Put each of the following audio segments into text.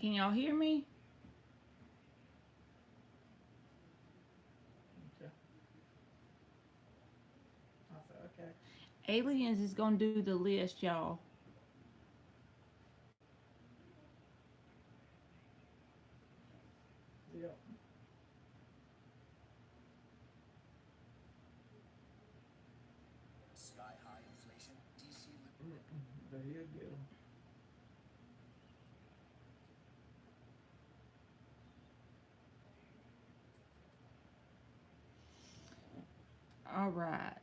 Can y'all hear me? Okay. I said, okay. Aliens is gonna do the list, y'all. Yep. But he'll get them. All right.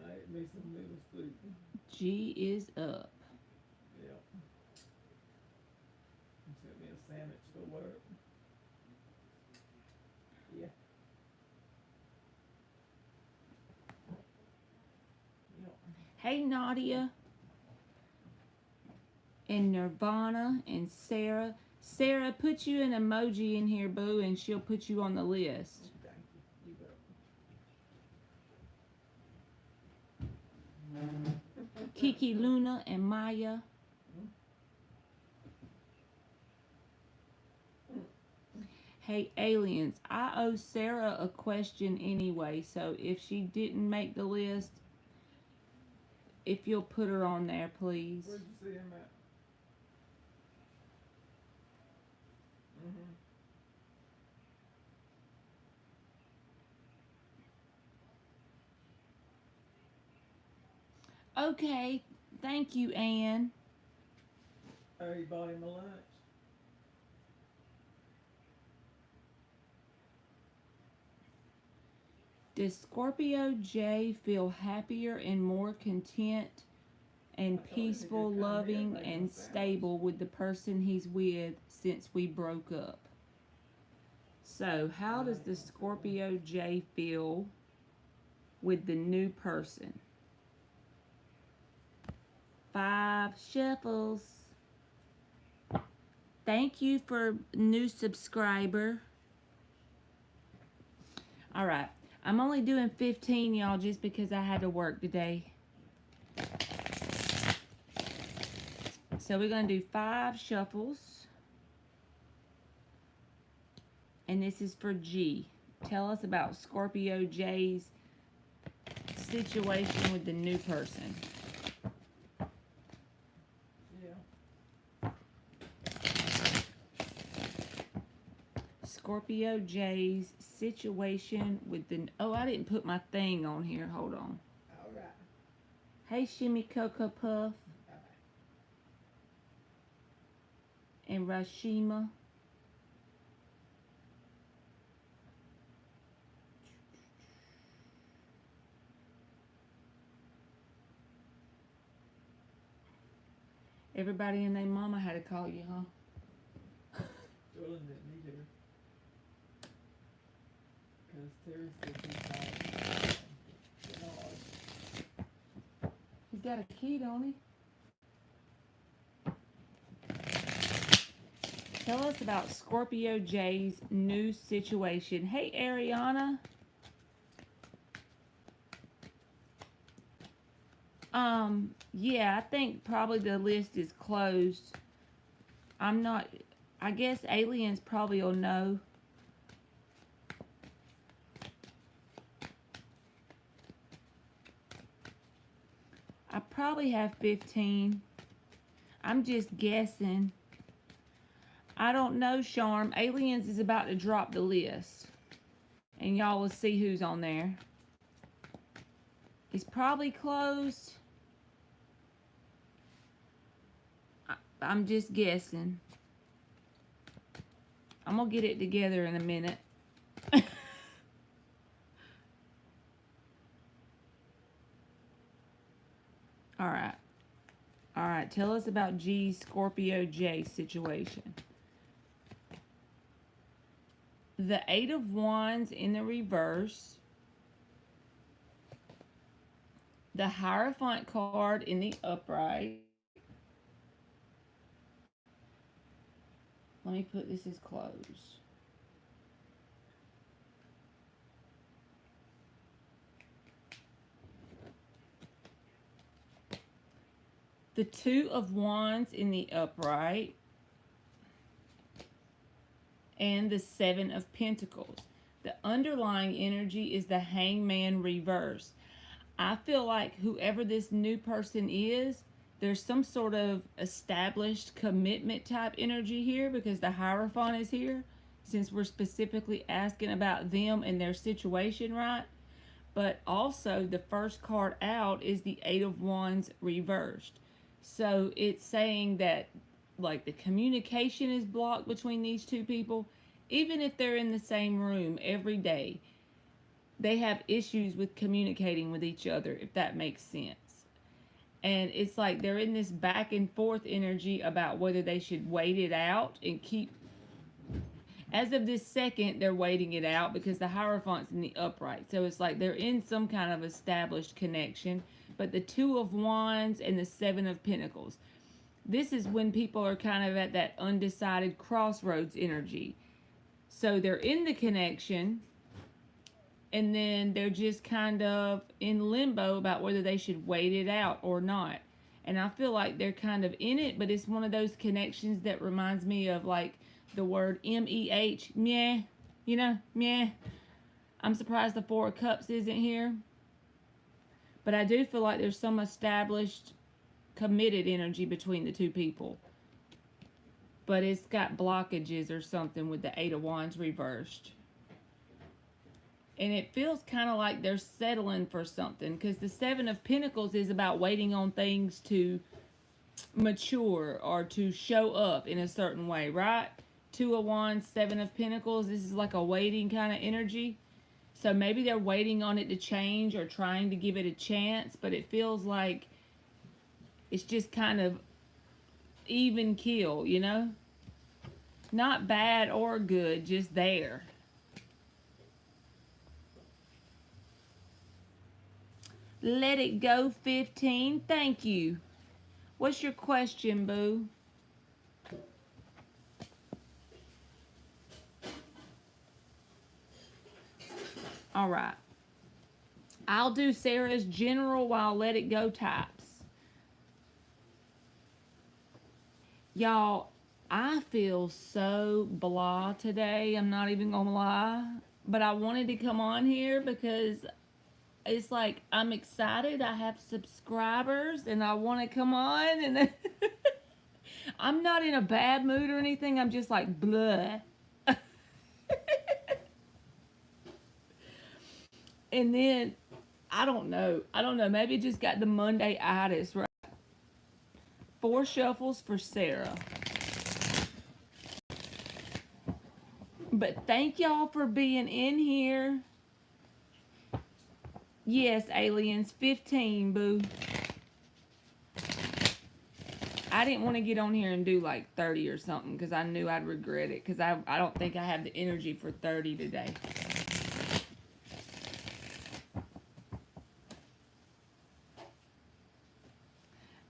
I ate me some little sleep. G is up. Yep. And sent me a sandwich for work. Yeah. Yep. Hey, Nadia and Nirvana and Sarah. Sarah, put you an emoji in here, boo, and she'll put you on the list. Thank you. You got Kiki, Luna, and Maya. Hey, aliens, I owe Sarah a question anyway, so if she didn't make the list, if you'll put her on there, please. Where'd you see him at? Mm-hmm. Okay, thank you, Anne. Oh, you bought him a lunch? Does Scorpio J feel happier and more content and I told him he peaceful, could come here and loving, make him a and sandwich. stable with the person he's with since we broke up? So, how does the Scorpio J feel with the new person? 5 shuffles. Thank you for new subscriber. All right. I'm only doing 15, y'all, just because I had to work today. So we're going to do 5 shuffles. And this is for G. Tell us about Scorpio J's situation with the new person. Yeah. Scorpio J's situation with the... Oh, I didn't put my thing on here. Hold on. All right. Hey, Shimmy Cocoa Puff Bye-bye. and Rashima. Everybody and their mama had to call you, huh? Jordan didn't need her. Because Terry said he's home. He's got a key, don't he? Tell us about Scorpio J's new situation. Hey, Ariana. Yeah, I think probably the list is closed. I'm not, I guess aliens probably will know. I probably have 15. I'm just guessing. I don't know, Charm. Aliens is about to drop the list. And y'all will see who's on there. It's probably closed. I'm just guessing. I'm going to get it together in a minute. Alright. Alright, tell us about G's Scorpio J situation. The 8 of Wands in the reverse. The Hierophant card in the upright. Let me put this as closed. the Two of Wands in the upright, and the Seven of Pentacles. The underlying energy is the Hangman reverse. I feel like whoever this new person is, there's some sort of established commitment type energy here because the Hierophant is here, since we're specifically asking about them and their situation, right? But also the first card out is the Eight of Wands reversed. So it's saying that like the communication is blocked between these two people. Even if they're in the same room every day, they have issues with communicating with each other, if that makes sense. And it's like they're in this back and forth energy about whether they should wait it out and keep. As of this second, they're waiting it out because the Hierophant's in the upright. So it's like they're in some kind of established connection. But the Two of Wands and the Seven of Pentacles, this is when people are kind of at that undecided crossroads energy. So they're in the connection, and then they're just kind of in limbo about whether they should wait it out or not. And I feel like they're kind of in it, but it's one of those connections that reminds me of like the word M-E-H, meh, you know, meh. I'm surprised the Four of Cups isn't here. But I do feel like there's some established, committed energy between the two people. But it's got blockages or something with the Eight of Wands reversed. And it feels kind of like they're settling for something, because the Seven of Pentacles is about waiting on things to mature or to show up in a certain way, right? Two of Wands, Seven of Pentacles, this is like a waiting kind of energy. So maybe they're waiting on it to change or trying to give it a chance, but it feels like it's just kind of even keel, you know? Not bad or good, just there. Let it go, 15. Thank you. What's your question, boo? All right. I'll do Sarah's general while Let It Go types. Y'all, I feel so blah today. I'm not even gonna lie. But I wanted to come on here because it's like I'm excited. I have subscribers and I want to come on. And I'm not in a bad mood or anything. I'm just like, blah. And then, I don't know. Maybe it just got the Monday-itis, right? 4 shuffles for Sarah. But thank y'all for being in here. Yes, aliens, 15, boo. I didn't want to get on here and do like 30 or something because I knew I'd regret it, because I don't think I have the energy for 30 today.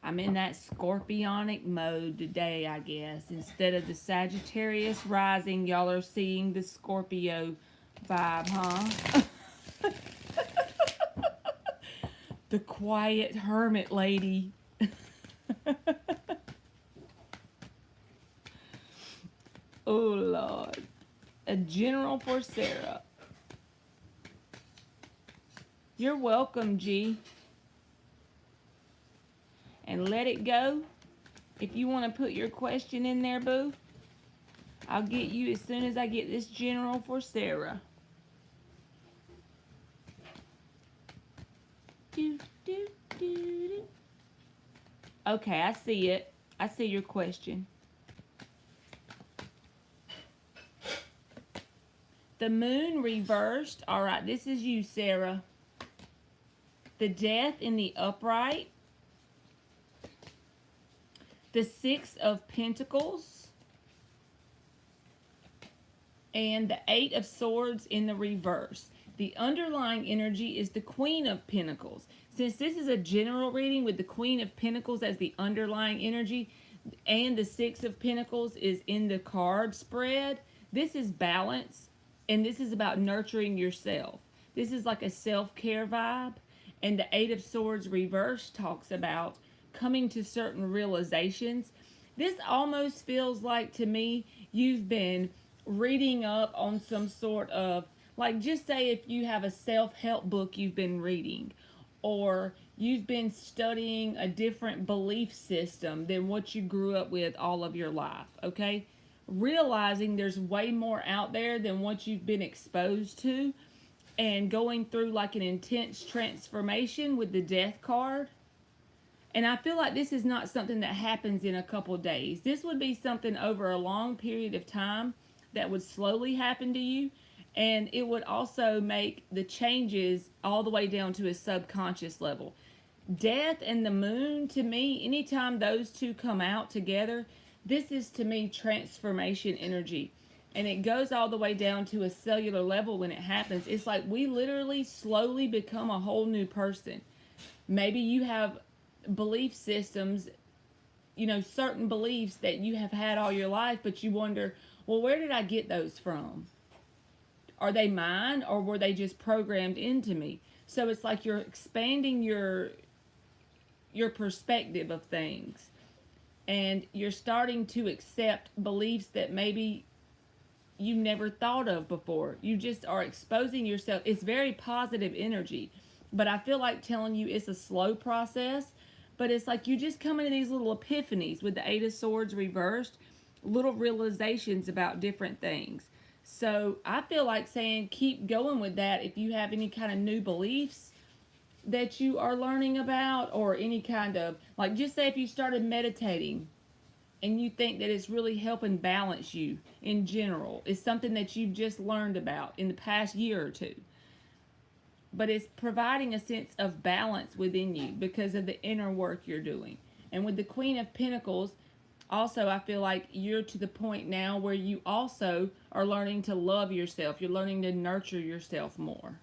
I'm in that scorpionic mode today, I guess. Instead of the Sagittarius rising, y'all are seeing the Scorpio vibe, huh? The quiet hermit lady. Oh, Lord. A general for Sarah. You're welcome, G. And Let It Go. If you want to put your question in there, boo, I'll get you as soon as I get this general for Sarah. Do, do, do, do. Okay, I see it. I see your question. The moon reversed. All right, this is you, Sarah. The Death in the upright. The Six of Pentacles. And the Eight of Swords in the reverse. The underlying energy is the Queen of Pentacles. Since this is a general reading with the Queen of Pentacles as the underlying energy, and the Six of Pentacles is in the card spread, this is balance, and this is about nurturing yourself. This is like a self-care vibe. And the Eight of Swords reverse talks about coming to certain realizations. This almost feels like to me you've been reading up on some sort of, like, just say if you have a self-help book you've been reading, or you've been studying a different belief system than what you grew up with all of your life, okay? Realizing there's way more out there than what you've been exposed to, and going through like an intense transformation with the death card. And I feel like this is not something that happens in a couple days. This would be something over a long period of time that would slowly happen to you. And it would also make the changes all the way down to a subconscious level. Death and the moon, to me, anytime those two come out together, this is to me transformation energy. And it goes all the way down to a cellular level when it happens. It's like we literally slowly become a whole new person. Maybe you have belief systems, you know, certain beliefs that you have had all your life, but you wonder, well, where did I get those from? Are they mine, or were they just programmed into me? So it's like you're expanding your perspective of things, and you're starting to accept beliefs that maybe you never thought of before. You just are exposing yourself. It's very positive energy, but I feel like telling you it's a slow process, but it's like you just come into these little epiphanies with the Eight of Swords reversed, little realizations about different things. So I feel like saying keep going with that if you have any kind of new beliefs that you are learning about, or any kind of, like, just say if you started meditating and you think that it's really helping balance you in general. It's something that you've just learned about in the past year or two. But it's providing a sense of balance within you because of the inner work you're doing. And with the Queen of Pentacles, also, I feel like you're to the point now where you also are learning to love yourself. You're learning to nurture yourself more.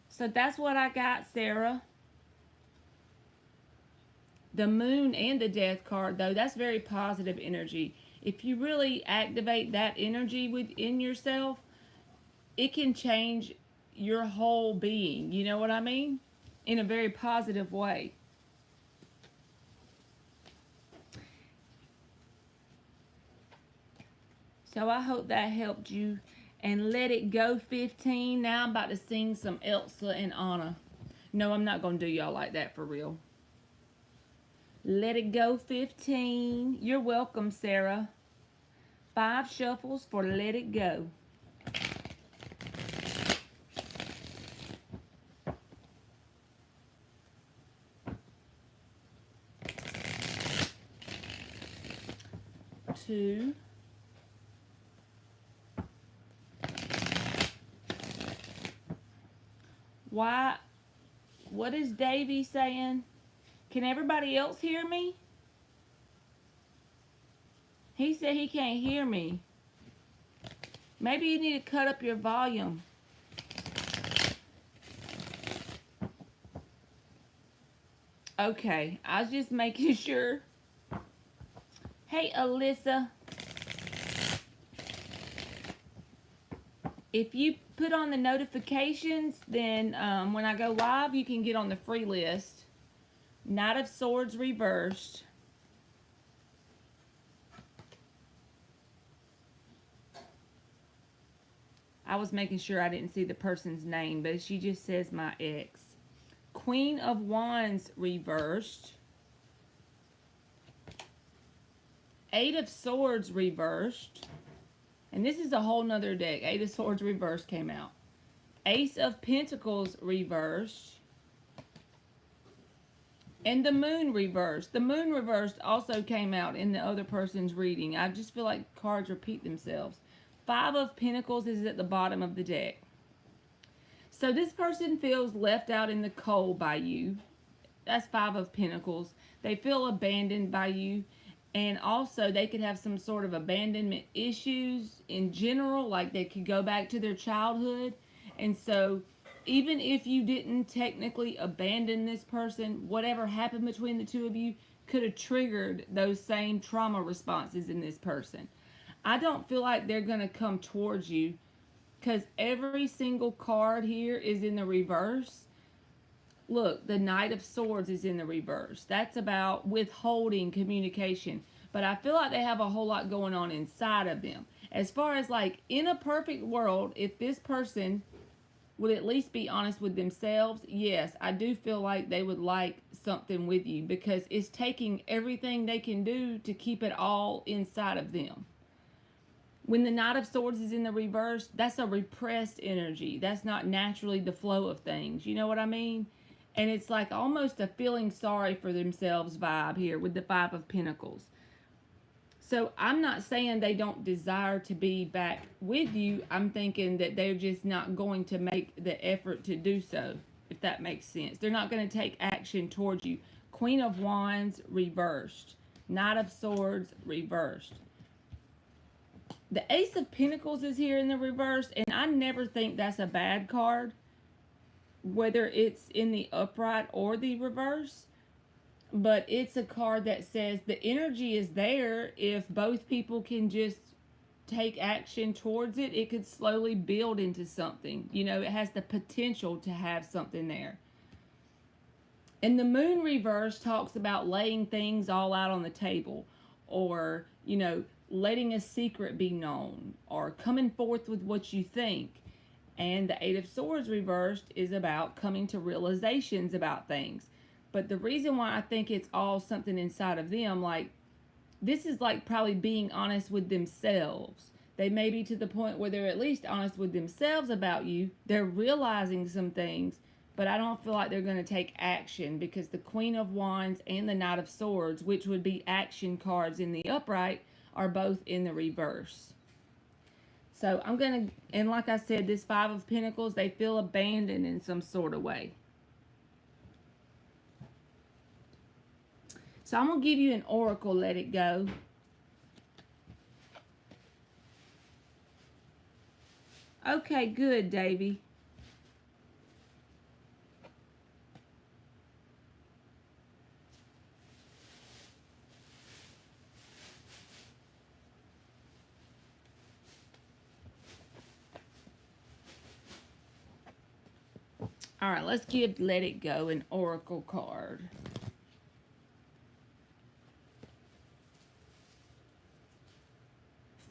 So that's what I got, Sarah. The moon and the death card, though, that's very positive energy. If you really activate that energy within yourself, it can change your whole being. You know what I mean? In a very positive way. So I hope that helped you. And Let It Go 15. Now I'm about to sing some Elsa and Anna. No, I'm not going to do y'all like that for real. Let It Go 15. You're welcome, Sarah. 5 shuffles for Let It Go. Two. Why? What is Davy saying? Can everybody else hear me? He said he can't hear me. Maybe you need to cut up your volume. Okay, I was just making sure. Hey, Alyssa. If you put on the notifications, then when I go live, you can get on the free list. Knight of Swords reversed. I was making sure I didn't see the person's name, but she just says my ex. Queen of Wands reversed. 8 of Swords reversed. And this is a whole nother deck. 8 of Swords reversed came out. Ace of Pentacles reversed. And the Moon reversed. The Moon reversed also came out in the other person's reading. I just feel like cards repeat themselves. 5 of Pentacles is at the bottom of the deck. So this person feels left out in the cold by you. That's 5 of Pentacles. They feel abandoned by you. And also, they could have some sort of abandonment issues in general, like they could go back to their childhood. And so, even if you didn't technically abandon this person, whatever happened between the two of you could have triggered those same trauma responses in this person. I don't feel like they're going to come towards you because every single card here is in the reverse. Look, the Knight of Swords is in the reverse. That's about withholding communication. But I feel like they have a whole lot going on inside of them. As far as like in a perfect world, if this person would at least be honest with themselves, yes, I do feel like they would like something with you because it's taking everything they can do to keep it all inside of them. When the Knight of Swords is in the reverse, that's a repressed energy. That's not naturally the flow of things. You know what I mean? And it's like almost a feeling sorry for themselves vibe here with the Five of Pentacles. So I'm not saying they don't desire to be back with you. I'm thinking that they're just not going to make the effort to do so, if that makes sense. They're not going to take action towards you. Queen of Wands reversed. Knight of Swords reversed. The Ace of Pentacles is here in the reverse, and I never think that's a bad card, whether it's in the upright or the reverse. But it's a card that says the energy is there. If both people can just take action towards it, it could slowly build into something. You know, it has the potential to have something there. And the Moon reverse talks about laying things all out on the table, or, you know, letting a secret be known, or coming forth with what you think. And the Eight of Swords reversed is about coming to realizations about things. But the reason why I think it's all something inside of them, like, this is like probably being honest with themselves. They may be to the point where they're at least honest with themselves about you. They're realizing some things, but I don't feel like they're going to take action because the Queen of Wands and the Knight of Swords, which would be action cards in the upright, are both in the reverse. So I'm going to, and like I said, this Five of Pentacles, they feel abandoned in some sort of way. So I'm going to give you an oracle, let it go. Okay, good, Davy. All right, let's give Let It Go an oracle card.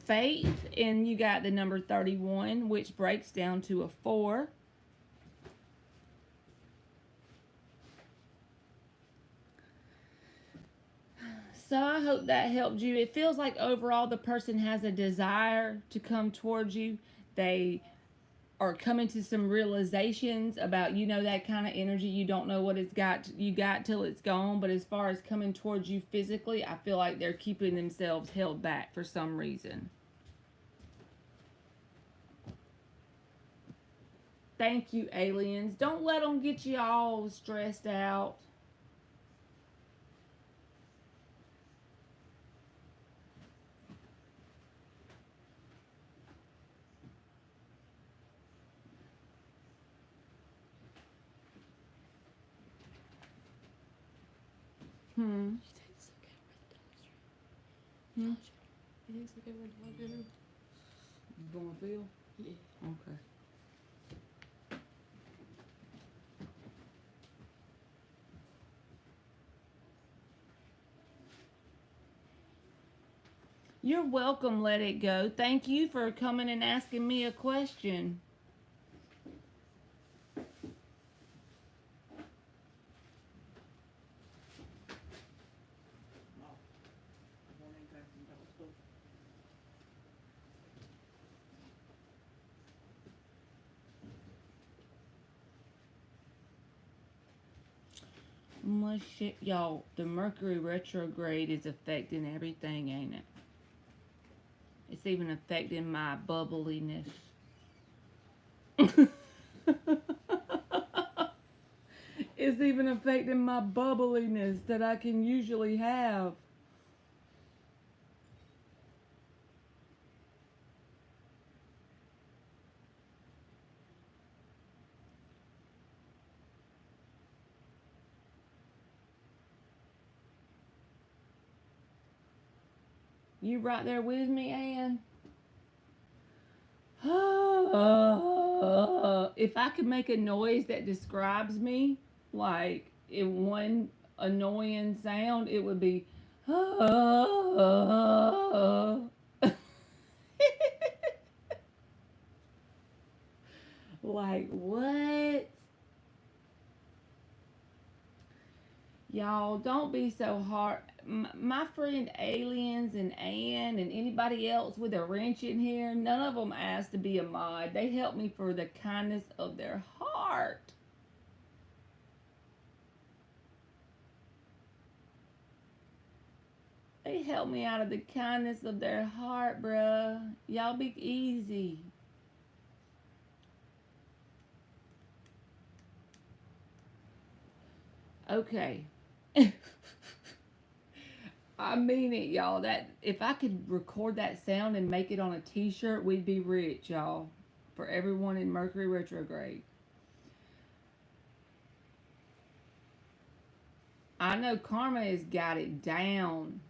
Faith, and you got the number 31, which breaks down to a 4. So I hope that helped you. It feels like overall the person has a desire to come towards you. They are coming to some realizations about, you know, that kind of energy. You don't know what it's got, you got till it's gone. But as far as coming towards you physically, I feel like they're keeping themselves held back for some reason. Thank you, aliens. Don't let them get you all stressed out. Hmm. Hmm. You think it's okay with dog dinner? You gonna feel? Yeah. Okay. You're welcome, Let It Go. Thank you for coming and asking me a question. Much shit, y'all. The Mercury retrograde is affecting everything, ain't it? It's even affecting my bubbliness. It's even affecting my bubbliness that I can usually have. You right there with me, Ann? If I could make a noise that describes me, Like, in one annoying sound, it would be, like, what? Y'all, don't be so hard. My friend Aliens and Ann and anybody else with a wrench in here, none of them asked to be a mod. They helped me for the kindness of their heart. They helped me out of the kindness of their heart, bruh. Y'all be easy. Okay. I mean it, y'all. That if I could record that sound and make it on a t-shirt, we'd be rich, y'all. For everyone in Mercury retrograde. I know Karma has got it down.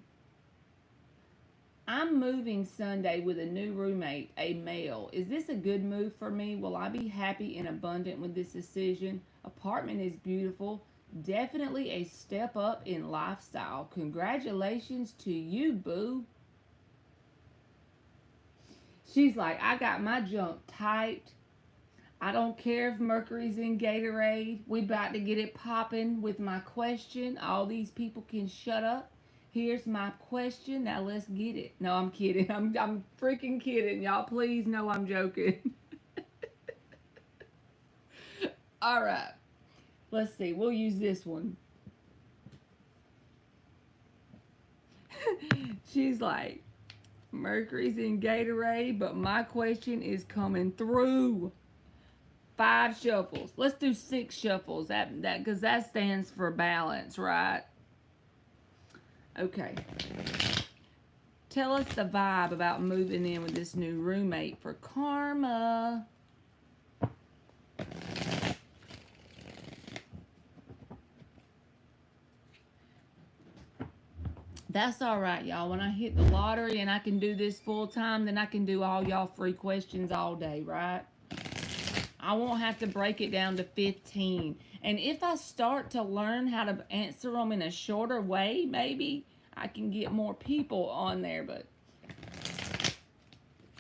I'm moving Sunday with a new roommate, a male. Is this a good move for me? Will I be happy and abundant with this decision? Apartment is beautiful. Definitely a step up in lifestyle. Congratulations to you, boo. She's like, I got my junk typed. I don't care if Mercury's in Gatorade. We about to get it popping with my question. All these people can shut up. Here's my question. Now let's get it. No, I'm kidding. I'm freaking kidding. Y'all please know I'm joking. All right. Let's see. We'll use this one. She's like, Mercury's in Gatorade, but my question is coming through. 5 shuffles. Let's do 6 shuffles. That because that stands for balance, right? Okay. Tell us the vibe about moving in with this new roommate for Karma. That's all right, y'all. When I hit the lottery and I can do this full time, then I can do all y'all free questions all day, right? I won't have to break it down to 15. And if I start to learn how to answer them in a shorter way, maybe I can get more people on there. But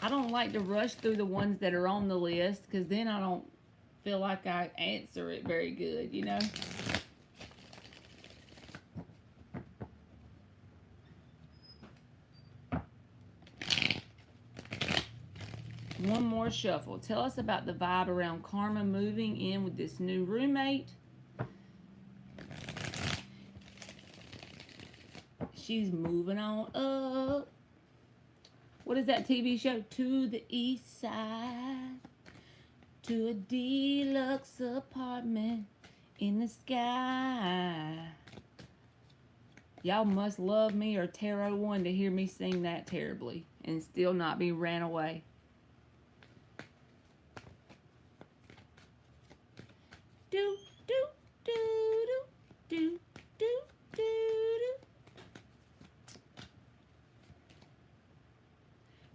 I don't like to rush through the ones that are on the list because then I don't feel like I answer it very good, you know? One more shuffle. Tell us about the vibe around Karma moving in with this new roommate. She's moving on up. What is that TV show? To the east side. To a deluxe apartment in the sky. Y'all must love me or Tarot 1 to hear me sing that terribly and still not be ran away. Do, do, do, do, do, do, do, do.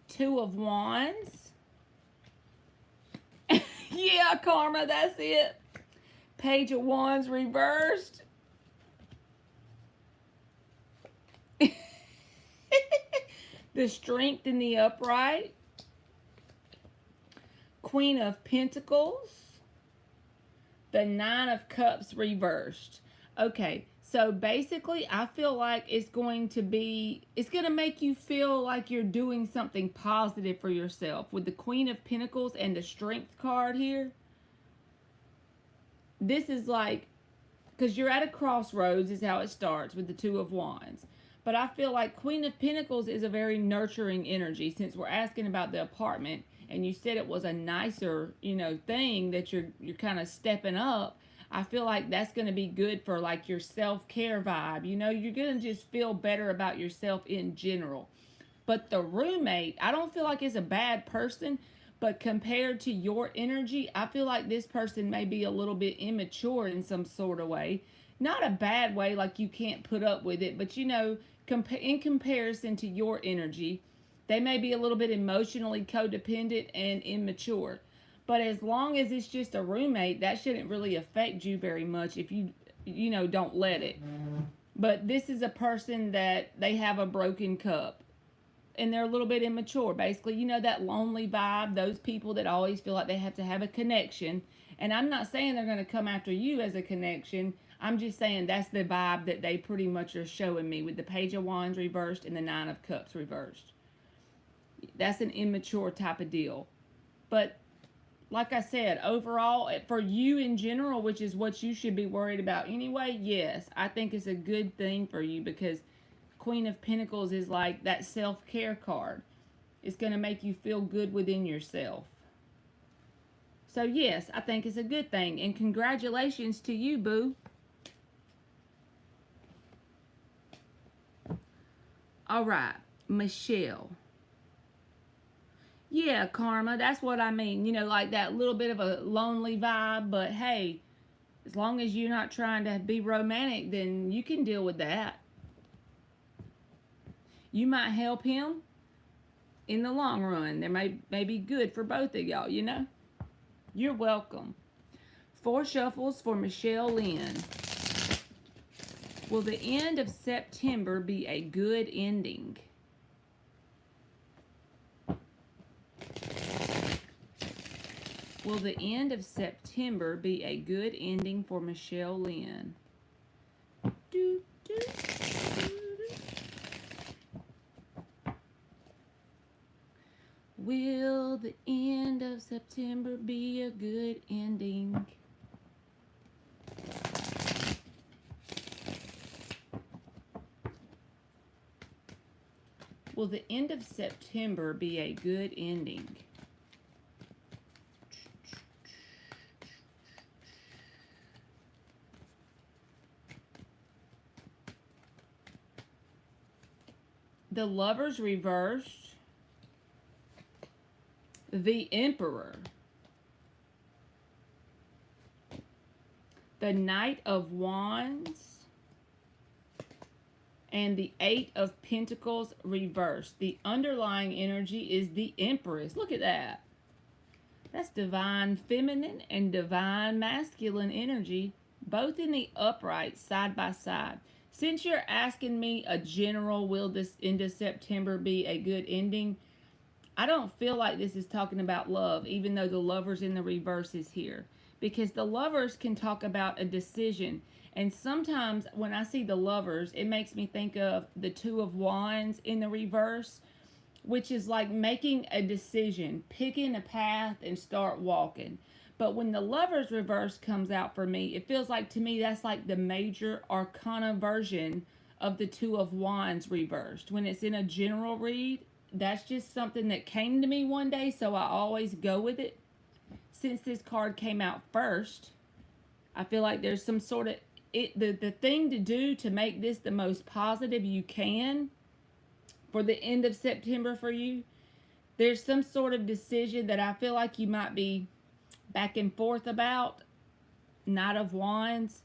2 of Wands. Yeah, Karma, that's it. Page of Wands reversed. The Strength in the upright. Queen of Pentacles. The 9 of Cups reversed. Okay, so basically I feel like it's going to make you feel like you're doing something positive for yourself. With the Queen of Pentacles and the Strength card here, this is like, because you're at a crossroads is how it starts with the 2 of Wands. But I feel like Queen of Pentacles is a very nurturing energy, since we're asking about the apartment and you said it was a nicer, thing that you're kind of stepping up. I feel like that's going to be good for like your self-care vibe. You're going to just feel better about yourself in general. But the roommate, I don't feel like it's a bad person, but compared to your energy, I feel like this person may be a little bit immature in some sort of way. Not a bad way, like you can't put up with it, but in comparison to your energy, they may be a little bit emotionally codependent and immature. But as long as it's just a roommate, that shouldn't really affect you very much if you don't let it. But this is a person that they have a broken cup and they're a little bit immature. Basically, that lonely vibe, those people that always feel like they have to have a connection. And I'm not saying they're going to come after you as a connection. I'm just saying that's the vibe that they pretty much are showing me with the Page of Wands reversed and the Nine of Cups reversed. That's an immature type of deal. But like I said, overall, for you in general, which is what you should be worried about anyway, yes, I think it's a good thing for you because Queen of Pentacles is like that self-care card. It's going to make you feel good within yourself. So yes, I think it's a good thing. And congratulations to you, boo. All right, Michelle. Yeah, karma, that's what I mean. Like that little bit of a lonely vibe, but hey, as long as you're not trying to be romantic, then you can deal with that. You might help him in the long run. There may be good for both of y'all, You're welcome. 4 shuffles for Michelle Lynn. Will the end of September be a good ending? Will the end of September be a good ending for Michelle Lynn? Do, do, do, do. Will the end of September be a good ending? Will the end of September be a good ending? The Lovers reversed. The Emperor. The Knight of Wands. And the 8 of Pentacles reversed. The underlying energy is the Empress. Look at that. That's divine feminine and divine masculine energy, both in the upright, side by side. Since you're asking me a general, will this end of September be a good ending? I don't feel like this is talking about love, even though the Lovers in the reverse is here. Because the Lovers can talk about a decision. And sometimes when I see the Lovers, it makes me think of the 2 of Wands in the reverse, which is like making a decision, picking a path and start walking. But when the Lovers reverse comes out for me, it feels like to me that's like the major arcana version of the 2 of Wands reversed. When it's in a general read, that's just something that came to me one day, so I always go with it. Since this card came out first, I feel like there's some sort of the thing to do to make this the most positive you can for the end of September for you. There's some sort of decision that I feel like you might be back and forth about. Knight of Wands,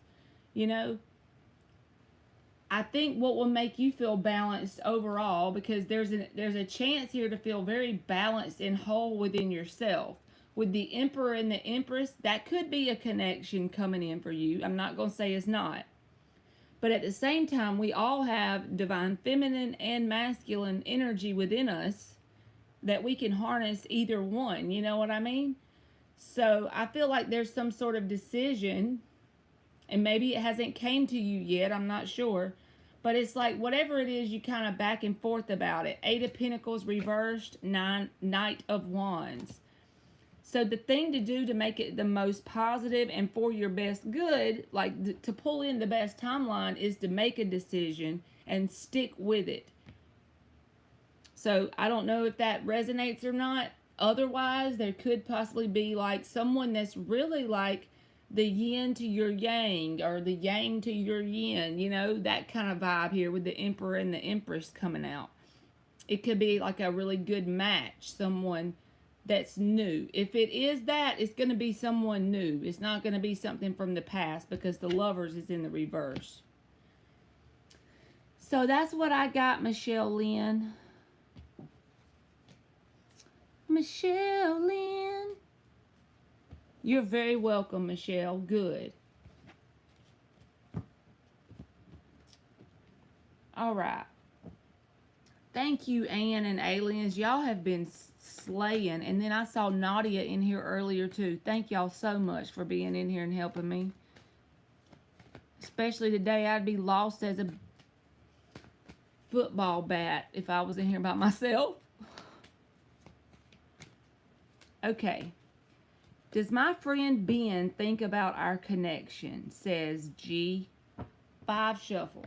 I think what will make you feel balanced overall, because there's a chance here to feel very balanced and whole within yourself. With the Emperor and the Empress, that could be a connection coming in for you. I'm not going to say it's not. But at the same time, we all have divine feminine and masculine energy within us that we can harness either one. You know what I mean? So I feel like there's some sort of decision, and maybe it hasn't came to you yet. I'm not sure. But it's like whatever it is, you kind of back and forth about it. 8 of Pentacles reversed, Knight of Wands. So the thing to do to make it the most positive and for your best good, like to pull in the best timeline, is to make a decision and stick with it. So I don't know if that resonates or not. Otherwise, there could possibly be like someone that's really like the yin to your yang, or the yang to your yin, that kind of vibe here with the Emperor and the Empress coming out. It could be like a really good match, someone that's new. If it is that, it's going to be someone new. It's not going to be something from the past, because the Lovers is in the reverse. So that's what I got, Michelle Lynn. Michelle Lynn. You're very welcome, Michelle. Good. All right. Thank you, Ann and Aliens. Y'all have been slaying. And then I saw Nadia in here earlier, too. Thank y'all so much for being in here and helping me. Especially today, I'd be lost as a football bat if I was in here by myself. Okay. Does my friend Ben think about our connection? Says G. 5 shuffles.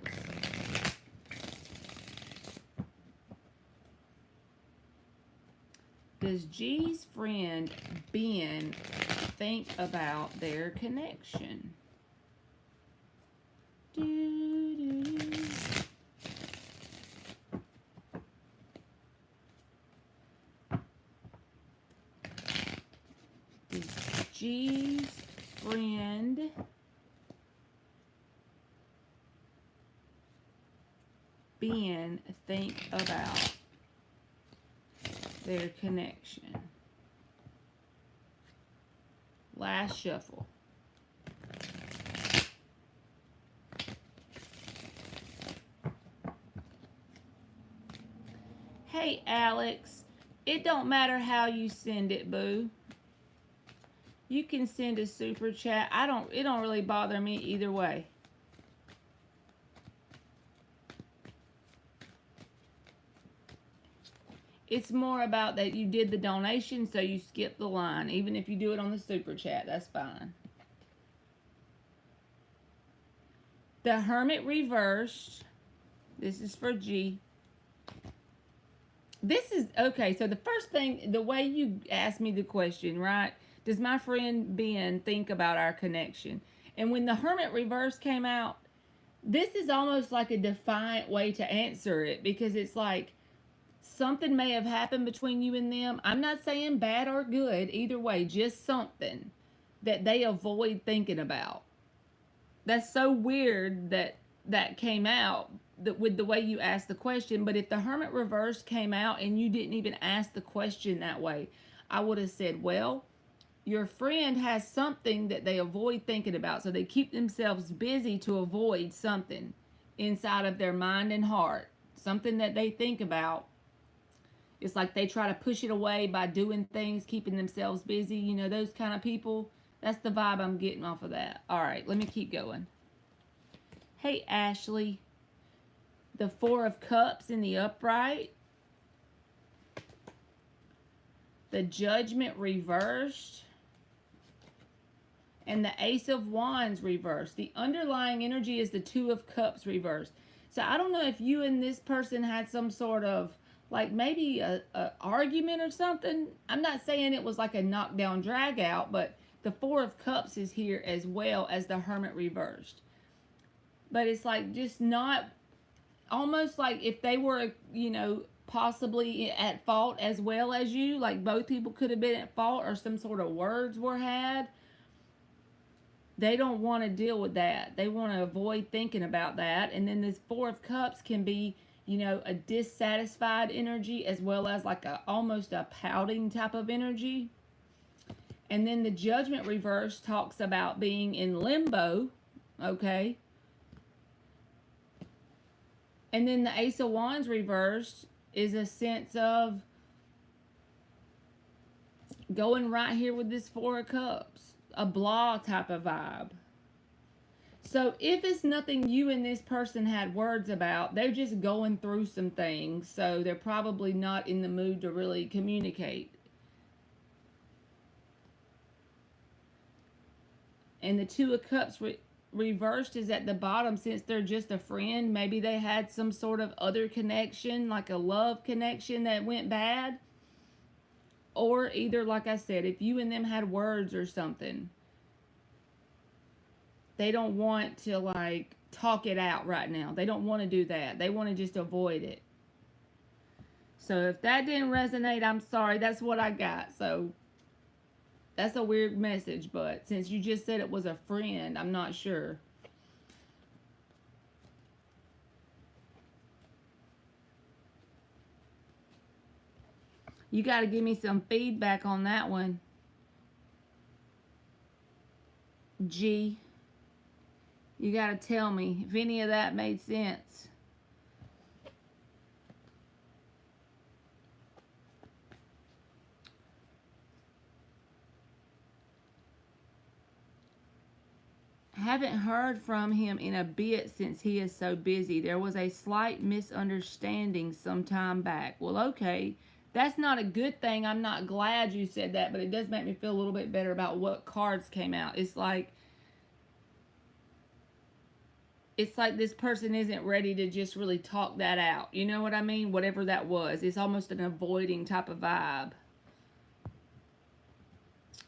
Does G's friend Ben think about their connection? Does G's friend Ben think about their connection? Last shuffle. Hey Alex, it don't matter how you send it, boo. You can send a super chat. It don't really bother me either way. It's more about that you did the donation, so you skip the line. Even if you do it on the super chat, that's fine. The Hermit reversed. This is for G. This is, okay, so the first thing, the way you asked me the question, right? Does my friend Ben think about our connection? And when the Hermit reverse came out, this is almost like a defiant way to answer it, because it's like, something may have happened between you and them. I'm not saying bad or good, either way, just something that they avoid thinking about. That's so weird that that came out with the way you asked the question. But if the Hermit reverse came out and you didn't even ask the question that way, I would have said, well, your friend has something that they avoid thinking about. So they keep themselves busy to avoid something inside of their mind and heart, something that they think about. It's like they try to push it away by doing things, keeping themselves busy. You know, those kind of people. That's the vibe I'm getting off of that. All right, let me keep going. Hey, Ashley. The 4 of Cups in the upright. The Judgment reversed. And the Ace of Wands reversed. The underlying energy is the 2 of Cups reversed. So I don't know if you and this person had some sort of, like maybe a argument or something. I'm not saying it was like a knockdown drag out, but the 4 of Cups is here as well as the Hermit reversed. But it's like just not, almost like if they were, you know, possibly at fault as well as you, like both people could have been at fault or some sort of words were had. They don't want to deal with that. They want to avoid thinking about that. And then this 4 of Cups can be, you know, a dissatisfied energy as well as like a almost a pouting type of energy. And then the Judgment reverse talks about being in limbo, okay? And then the Ace of Wands reversed is a sense of going right here with this 4 of Cups, a blah type of vibe. So if it's nothing you and this person had words about, they're just going through some things, so they're probably not in the mood to really communicate. And the 2 of Cups reversed is at the bottom. Since they're just a friend, maybe they had some sort of other connection, like a love connection that went bad. Or either, like I said, if you and them had words or something, they don't want to like talk it out right now. They don't want to do that. They want to just avoid it. So if that didn't resonate, I'm sorry. That's what I got. So that's a weird message, but since you just said it was a friend, I'm not sure. You got to give me some feedback on that one. G. You gotta tell me if any of that made sense. Haven't heard from him in a bit since he is so busy. There was a slight misunderstanding some time back. Well, okay. That's not a good thing. I'm not glad you said that, but it does make me feel a little bit better about what cards came out. It's like this person isn't ready to just really talk that out. You know what I mean? Whatever that was. It's almost an avoiding type of vibe.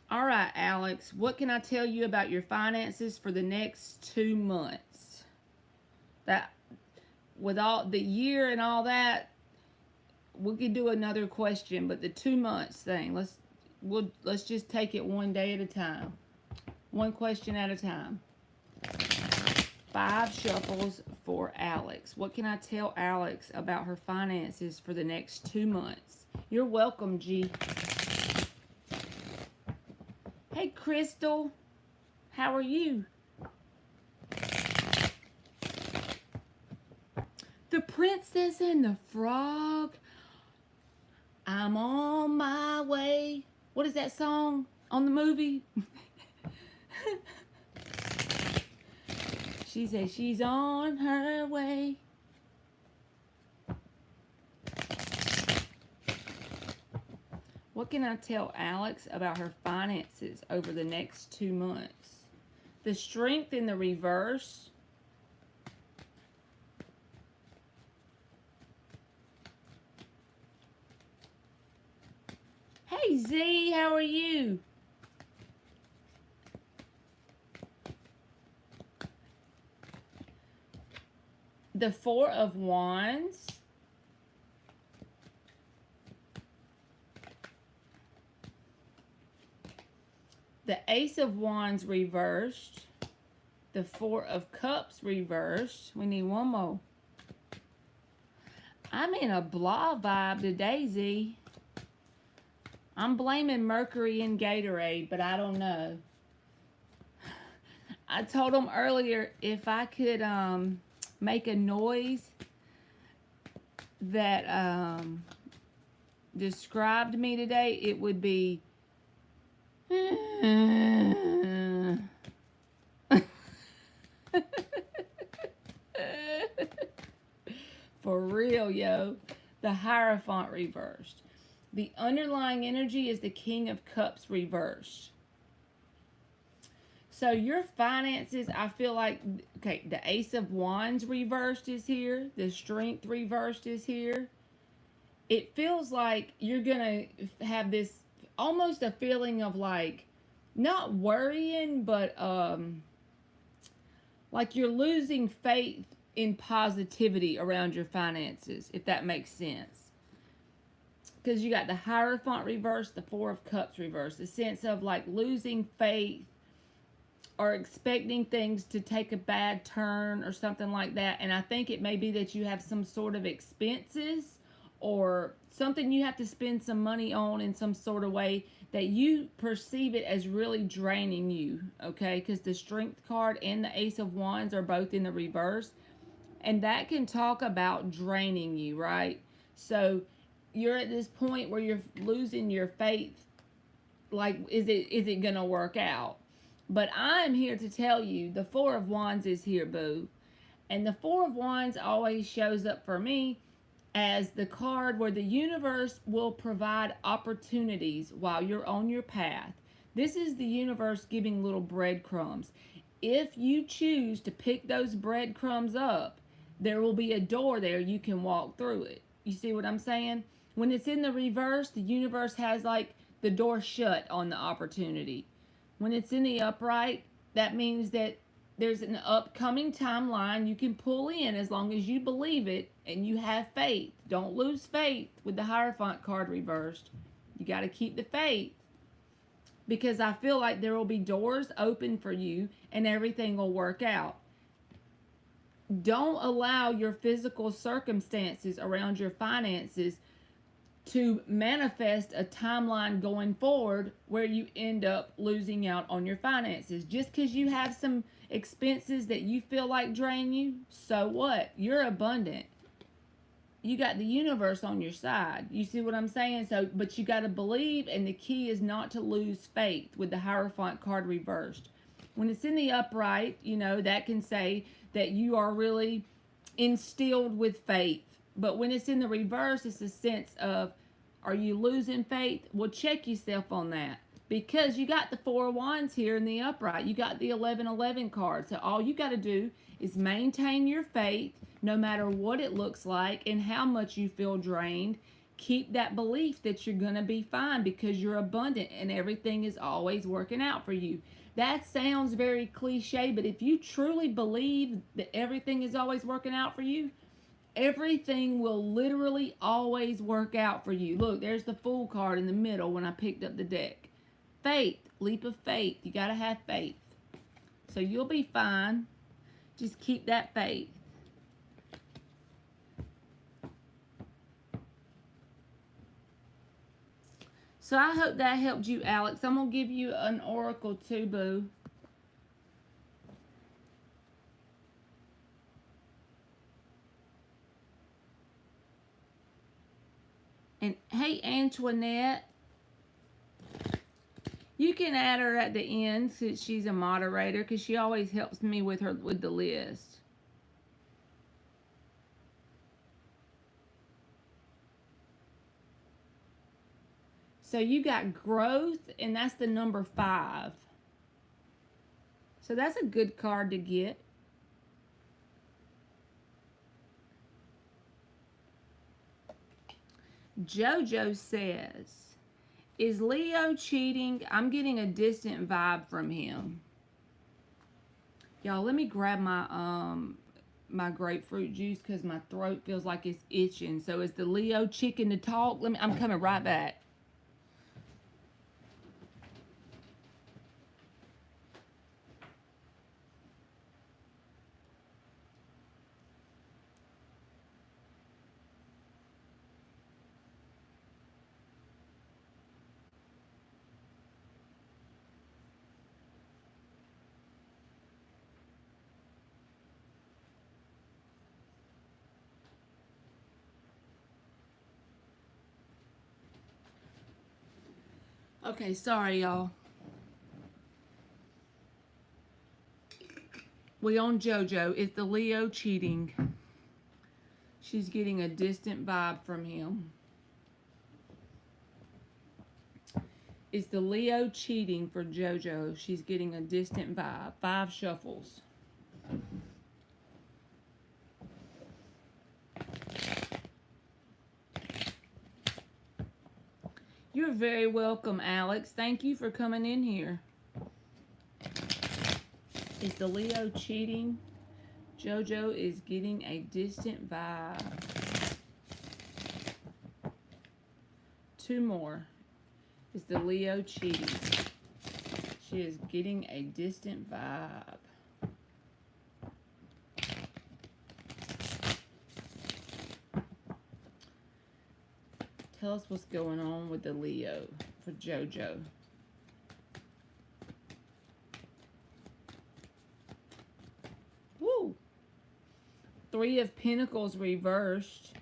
All right, Alex, what can I tell you about your finances for the next 2 months? That, with all the year and all that, we could do another question, but the 2 months thing, let's just take it one day at a time. One question at a time. 5 shuffles for Alex. What can I tell Alex about her finances for the next 2 months? You're welcome, G. Hey, Crystal. How are you? The Princess and the Frog. I'm on my way. What is that song on the movie? She says she's on her way. What can I tell Alex about her finances over the next 2 months? The Strength in the reverse. Hey Z, how are you? The 4 of Wands. The Ace of Wands reversed. The 4 of Cups reversed. We need one more. I'm in a blah vibe today, Z. I'm blaming Mercury and Gatorade, but I don't know. I told them earlier if I could make a noise that described me today, it would be for real, yo. The Hierophant reversed. The underlying energy is the King of Cups reversed. So your finances, I feel like, okay, the Ace of Wands reversed is here. The Strength reversed is here. It feels like you're going to have this, almost a feeling of like, not worrying, but like you're losing faith in positivity around your finances, if that makes sense. Because you got the Hierophant reversed, the 4 of Cups reversed. The sense of like losing faith or expecting things to take a bad turn or something like that. And I think it may be that you have some sort of expenses or something you have to spend some money on in some sort of way that you perceive it as really draining you, okay? Because the Strength card and the Ace of Wands are both in the reverse. And that can talk about draining you, right? So you're at this point where you're losing your faith. Like, is it going to work out? But I'm here to tell you, the 4 of Wands is here, boo. And the 4 of Wands always shows up for me as the card where the universe will provide opportunities while you're on your path. This is the universe giving little breadcrumbs. If you choose to pick those breadcrumbs up, there will be a door there you can walk through it. You see what I'm saying? When it's in the reverse, the universe has like the door shut on the opportunity. When it's in the upright, that means that there's an upcoming timeline you can pull in as long as you believe it and you have faith. Don't lose faith with the Hierophant card reversed. You got to keep the faith. Because I feel like there will be doors open for you and everything will work out. Don't allow your physical circumstances around your finances to manifest a timeline going forward where you end up losing out on your finances. Just because you have some expenses that you feel like drain you, so what? You're abundant. You got the universe on your side. You see what I'm saying? So, but you got to believe, and the key is not to lose faith with the Hierophant card reversed. When it's in the upright, you know, that can say that you are really instilled with faith. But when it's in the reverse, it's a sense of, are you losing faith? Well, check yourself on that. Because you got the 4 of Wands here in the upright. You got the 11-11 card. So all you got to do is maintain your faith no matter what it looks like and how much you feel drained. Keep that belief that you're going to be fine because you're abundant and everything is always working out for you. That sounds very cliche, but if you truly believe that everything is always working out for you, everything will literally always work out for you. Look, there's the Fool card in the middle when I picked up the deck. Faith, leap of faith. You got to have faith. So you'll be fine. Just keep that faith. So I hope that helped you, Alex. I'm going to give you an oracle too, boo. And hey, Antoinette, you can add her at the end since she's a moderator because she always helps me with the list. So you got growth, and that's the number 5. So that's a good card to get. JoJo says, is Leo cheating? I'm getting a distant vibe from him. Y'all, let me grab my my grapefruit juice because my throat feels like it's itching. So is the Leo chicken to talk? I'm coming right back. Okay, sorry, y'all. We on JoJo. Is the Leo cheating? She's getting a distant vibe from him. Is the Leo cheating for JoJo? She's getting a distant vibe. 5 shuffles. You're very welcome, Alex. Thank you for coming in here. Is the Leo cheating? JoJo is getting a distant vibe. 2 more. Is the Leo cheating? She is getting a distant vibe. Tell us what's going on with the Leo for JoJo. Woo! 3 of Pentacles reversed.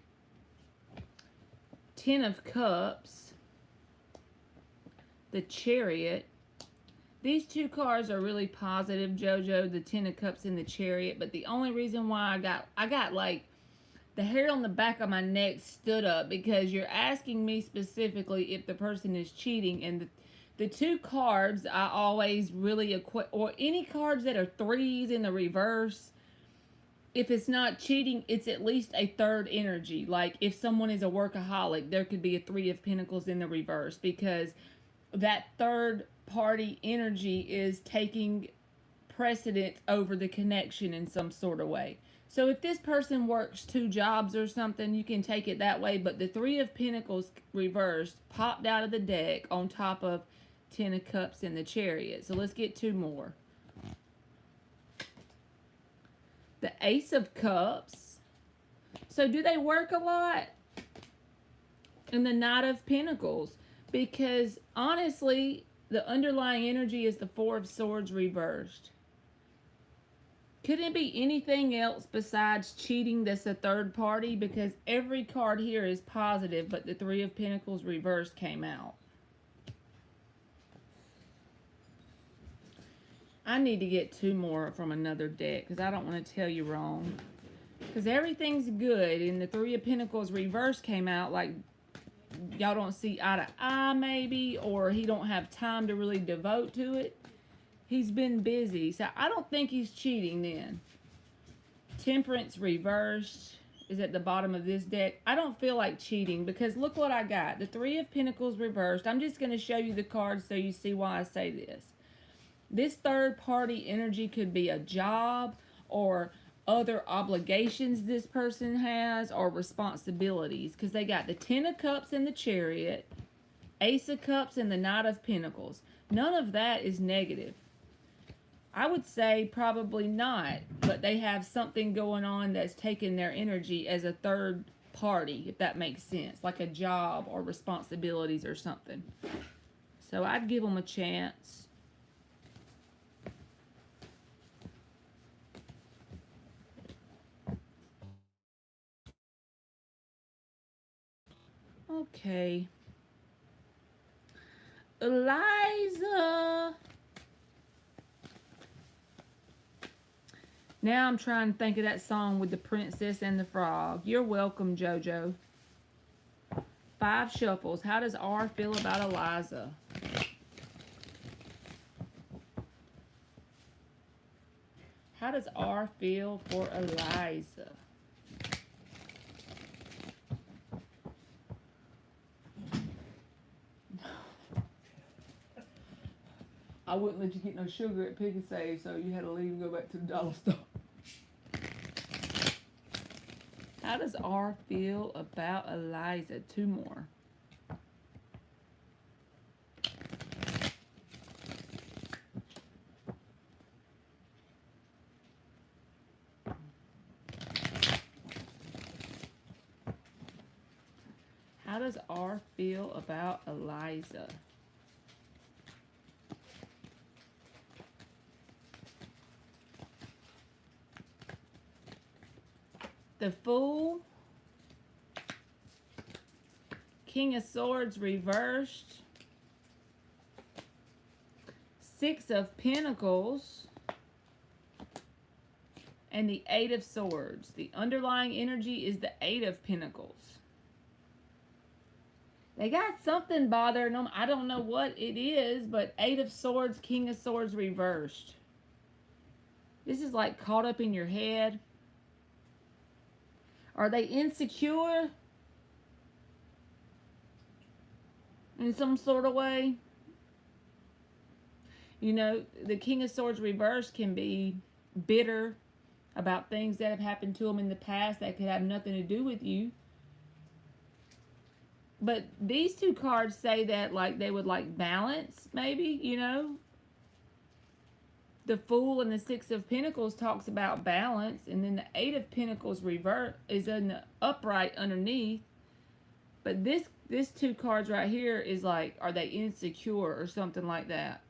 10 of Cups. The Chariot. These 2 cards are really positive, JoJo. The 10 of Cups and the Chariot. But the only reason why I got like the hair on the back of my neck stood up because you're asking me specifically if the person is cheating. And the 2 cards I always really equate, or any cards that are 3s in the reverse, if it's not cheating, it's at least a 3rd energy. Like if someone is a workaholic, there could be a 3 of Pentacles in the reverse because that 3rd party energy is taking precedence over the connection in some sort of way. So if this person works 2 jobs or something, you can take it that way. But the 3 of Pentacles reversed popped out of the deck on top of 10 of Cups and the Chariot. So let's get 2 more. The Ace of Cups. So do they work a lot? And the Knight of Pentacles. Because honestly, the underlying energy is the Four of Swords reversed. Could it be anything else besides cheating that's a third party? Because every card here is positive, but the Three of Pentacles reversed came out. I need to get two more from another deck because I don't want to tell you wrong. Because everything's good, and the Three of Pentacles reversed came out like y'all don't see eye to eye maybe, or he don't have time to really devote to it. He's been busy, so I don't think he's cheating then. Temperance reversed is at the bottom of this deck. I don't feel like cheating because look what I got. The Three of Pentacles reversed. I'm just going to show you the cards so you see why I say this. This third party energy could be a job or other obligations this person has or responsibilities, because they got the Ten of Cups and the Chariot, Ace of Cups and the Knight of Pentacles. None of that is negative. I would say probably not, but they have something going on that's taking their energy as a third party, if that makes sense, like a job or responsibilities or something. So I'd give them a chance. Okay. Eliza. Now I'm trying to think of that song with the princess and the frog. You're welcome, JoJo. 5 shuffles. How does R feel about Eliza? How does R feel for Eliza? I wouldn't let you get no sugar at Pick and Save, so you had to leave and go back to the dollar store. How does R feel about Eliza? 2 more. How does R feel about Eliza? The Fool, King of Swords reversed, 6 of Pentacles, and the 8 of Swords. The underlying energy is the 8 of Pentacles. They got something bothering them. I don't know what it is, but 8 of Swords, King of Swords reversed. This is like caught up in your head. Are they insecure in some sort of way? You know, the King of Swords reversed can be bitter about things that have happened to them in the past that could have nothing to do with you. But these 2 cards say that like they would like balance, maybe, you know. The Fool and the 6 of Pentacles talks about balance, and then the 8 of Pentacles revert is in the upright underneath. But this 2 cards right here is like, are they insecure or something like that?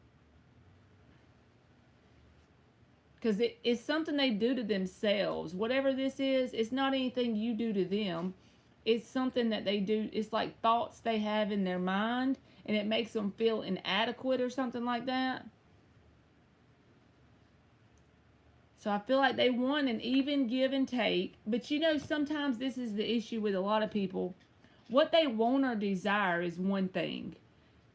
Because it's something they do to themselves. Whatever this is, it's not anything you do to them. It's something that they do. It's like thoughts they have in their mind, and it makes them feel inadequate or something like that. So I feel like they want an even give and take. But you know, sometimes this is the issue with a lot of people. What they want or desire is one thing,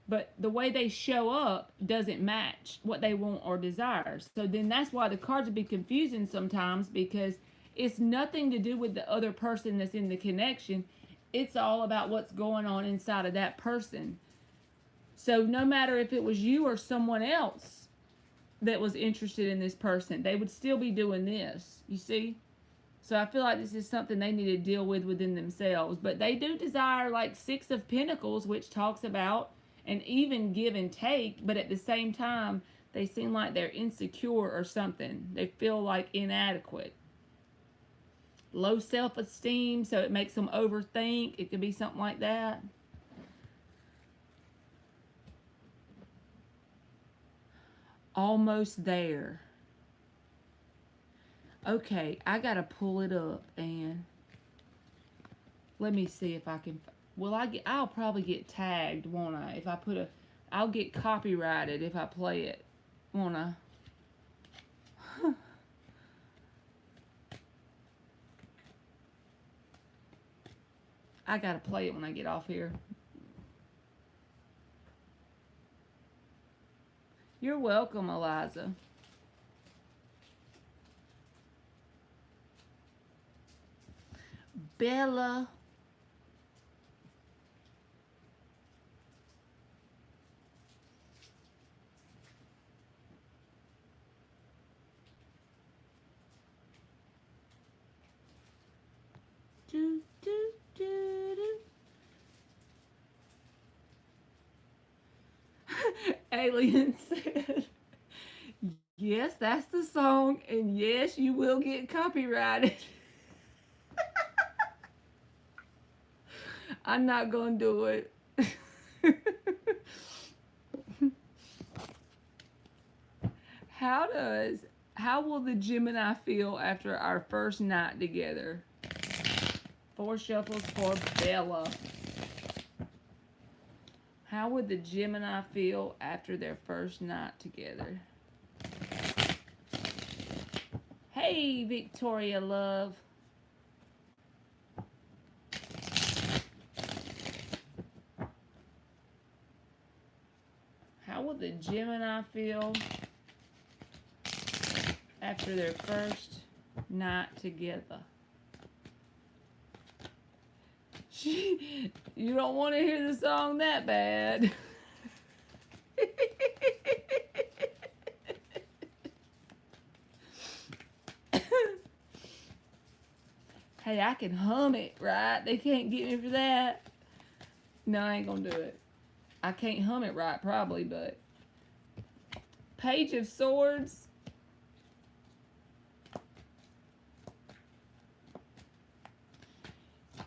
but the way they show up doesn't match what they want or desire. So then that's why the cards will be confusing sometimes, because it's nothing to do with the other person that's in the connection. It's all about what's going on inside of that person. So no matter if it was you or someone else that was interested in this person, they would still be doing this, you see? So I feel like this is something they need to deal with within themselves. But they do desire like 6 of Pentacles, which talks about an even give and take, but at the same time, they seem like they're insecure or something. They feel like inadequate. Low self-esteem, so it makes them overthink. It could be something like that. Almost there. Okay, I gotta pull it up and let me see if I can. Well, I'll probably get tagged, won't I? If I put a, I'll get copyrighted if I play it, won't I? I gotta play it when I get off here. You're welcome, Eliza. Bella. Do, do, do, do. Alien said, yes, that's the song, and yes, you will get copyrighted. I'm not gonna do it. How will the Gemini feel after our first night together? 4 shuffles for Bella. How would the Gemini feel after their first night together? Hey, Victoria Love. How would the Gemini feel after their first night together? You don't want to hear the song that bad. Hey, I can hum it, right? They can't get me for that. No, I ain't gonna do it. I can't hum it right, probably, but Page of Swords.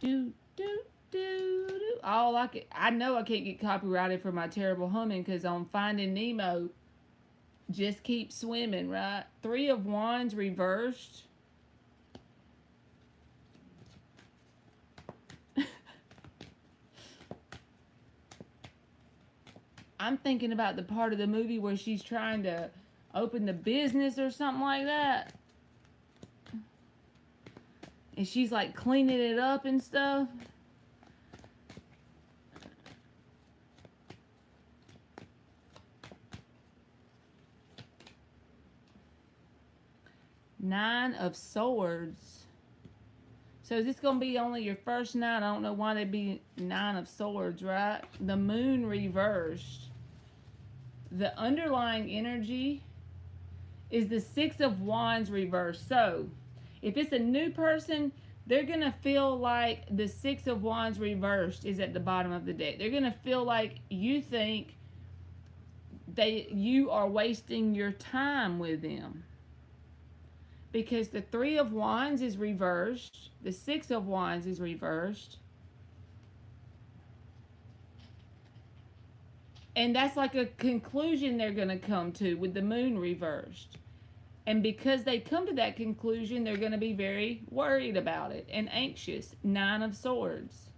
Do, do, do, do. I know I can't get copyrighted for my terrible humming because on Finding Nemo, just keep swimming, right? 3 of Wands reversed. I'm thinking about the part of the movie where she's trying to open the business or something like that. And she's like cleaning it up and stuff. Nine of Swords. So is this going to be only your first night? I don't know why they'd be 9 of Swords, right? The Moon reversed. The underlying energy is the 6 of Wands reversed. So if it's a new person, they're going to feel like the 6 of Wands reversed is at the bottom of the deck. They're going to feel like you think you are wasting your time with them. Because the 3 of Wands is reversed. The 6 of Wands is reversed. And that's like a conclusion they're going to come to with the Moon reversed. And because they come to that conclusion, they're going to be very worried about it and anxious. 9 of Swords.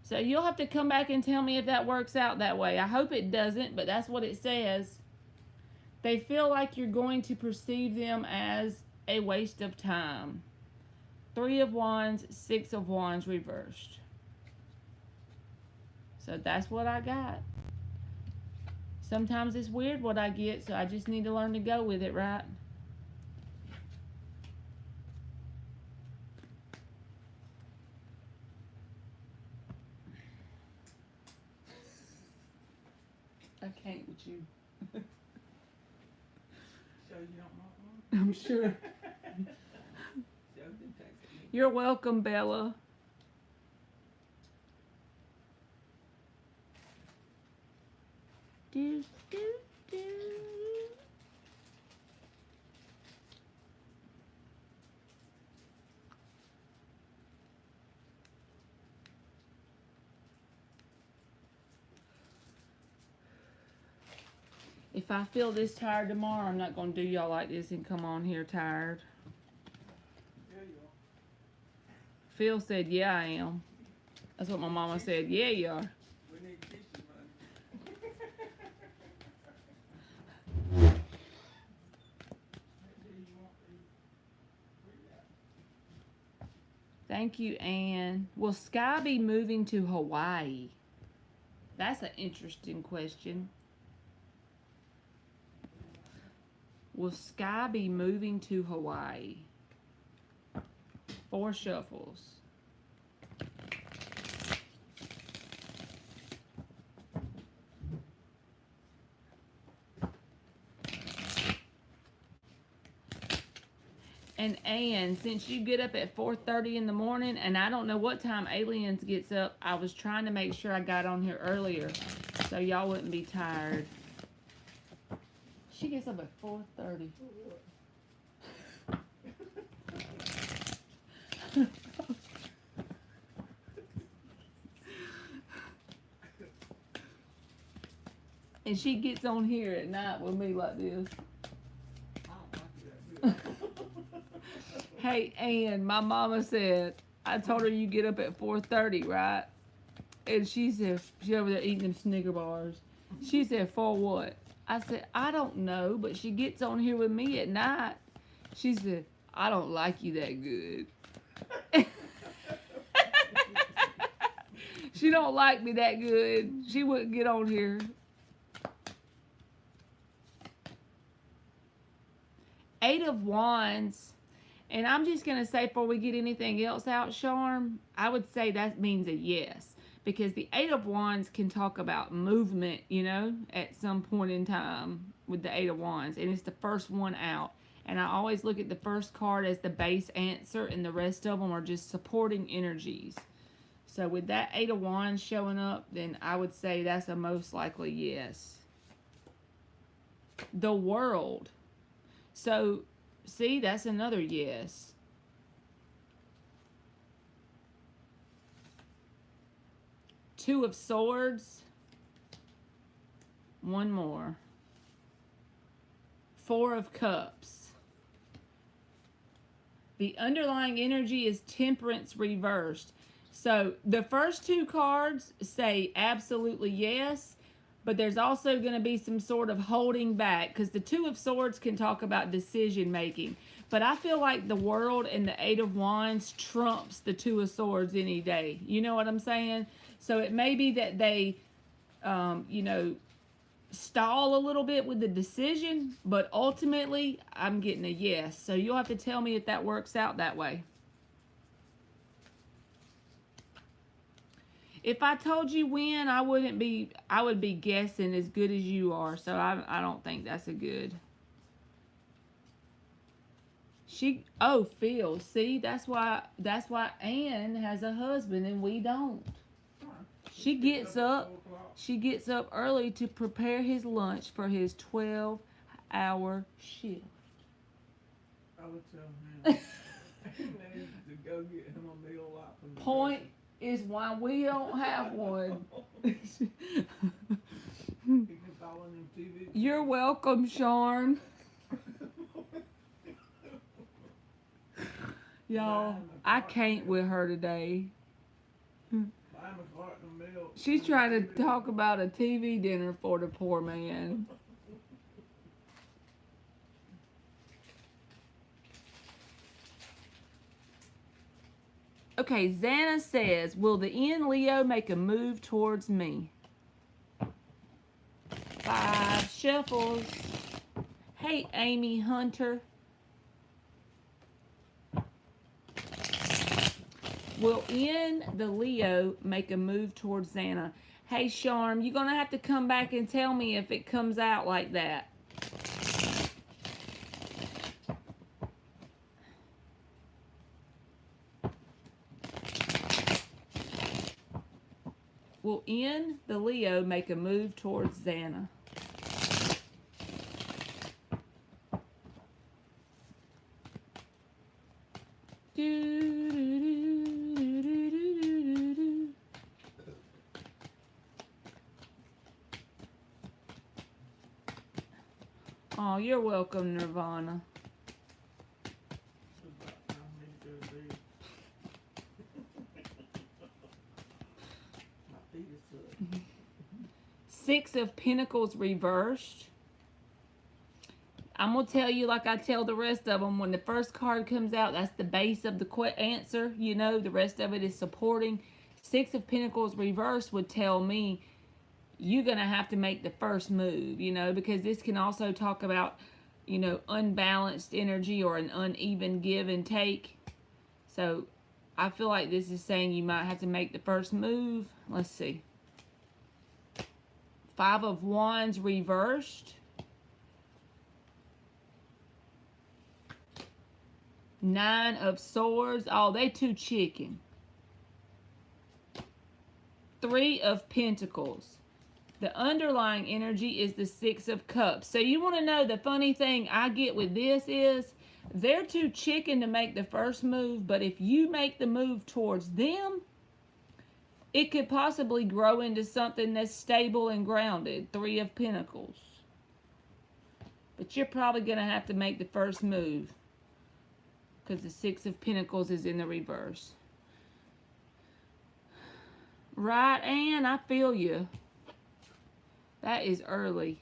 So you'll have to come back and tell me if that works out that way. I hope it doesn't, but that's what it says. They feel like you're going to perceive them as a waste of time. 3 of Wands, 6 of Wands reversed. So that's what I got. Sometimes it's weird what I get, so I just need to learn to go with it, right? I can't with you. So you don't want one? I'm sure. You're welcome, Bella. Do, do, do. If if I feel this tired tomorrow, I'm not going to do y'all like this and come on here tired. Yeah, you are. Phil said, yeah, I am. That's what my mama said. Yeah, you are. We need tissue money. Thank you, Ann. Will Sky be moving to Hawaii? That's an interesting question. Will Sky be moving to Hawaii? 4 shuffles. And Ann, since you get up at 4:30 in the morning, and I don't know what time Aliens gets up, I was trying to make sure I got on here earlier so y'all wouldn't be tired. She gets up at 4:30. And she gets on here at night with me like this. I don't like you that good. Hey, Ann, my mama said, I told her you get up at 4:30, right? And she said, she over there eating them Snicker bars. She said, for what? I said, I don't know, but she gets on here with me at night. She said, I don't like you that good. She don't like me that good. She wouldn't get on here. Eight of Wands. And I'm just going to say before we get anything else out, Charm, I would say that means a yes. Because the Eight of Wands can talk about movement, you know, at some point in time with the Eight of Wands. And it's the first one out. And I always look at the first card as the base answer, and the rest of them are just supporting energies. So with that Eight of Wands showing up, then I would say that's a most likely yes. The World. So, see, that's another yes. Two of Swords. One more. Four of Cups. The underlying energy is Temperance reversed. So, the first 2 cards say absolutely yes. But there's also going to be some sort of holding back, because the Two of Swords can talk about decision making. But I feel like the World and the Eight of Wands trumps the Two of Swords any day. You know what I'm saying? So it may be that they, you know, stall a little bit with the decision, but ultimately I'm getting a yes. So you'll have to tell me if that works out that way. If I told you when, I would be guessing as good as you are. So I don't think that's a good. Phil, see, that's why Ann has a husband and we don't. She gets up early to prepare his lunch for his 12-hour shift. I would tell him he needs to go get him a meal out from the Point is why we don't have one. He can follow him TV. You're welcome, Sharn. Y'all, I can't with her today. Buy him a carton of milk. She's trying to talk about a TV dinner for the poor man. Okay, Xana says, will the N Leo make a move towards me? 5 shuffles. Hey, Amy Hunter. Will N the Leo make a move towards Xana? Hey, Charm, you're going to have to come back and tell me if it comes out like that. Will N the Leo make a move towards Xana? Oh, you're welcome, Nirvana. It's about time me to go to bed. My feet is up. Six of Pentacles reversed. I'm going to tell you like I tell the rest of them. When the first card comes out, that's the base of the answer. You know, the rest of it is supporting. Six of Pentacles reversed would tell me you're going to have to make the first move, you know, because this can also talk about, you know, unbalanced energy or an uneven give and take. So I feel like this is saying you might have to make the first move. Let's see. Five of Wands reversed. Nine of Swords. Oh, they too chicken. Three of Pentacles. The underlying energy is the Six of Cups. So you want to know the funny thing I get with this is they're too chicken to make the first move, but if you make the move towards them, it could possibly grow into something that's stable and grounded. Three of Pentacles. But you're probably going to have to make the first move because the Six of Pentacles is in the reverse. Right, Ann, I feel you. That is early.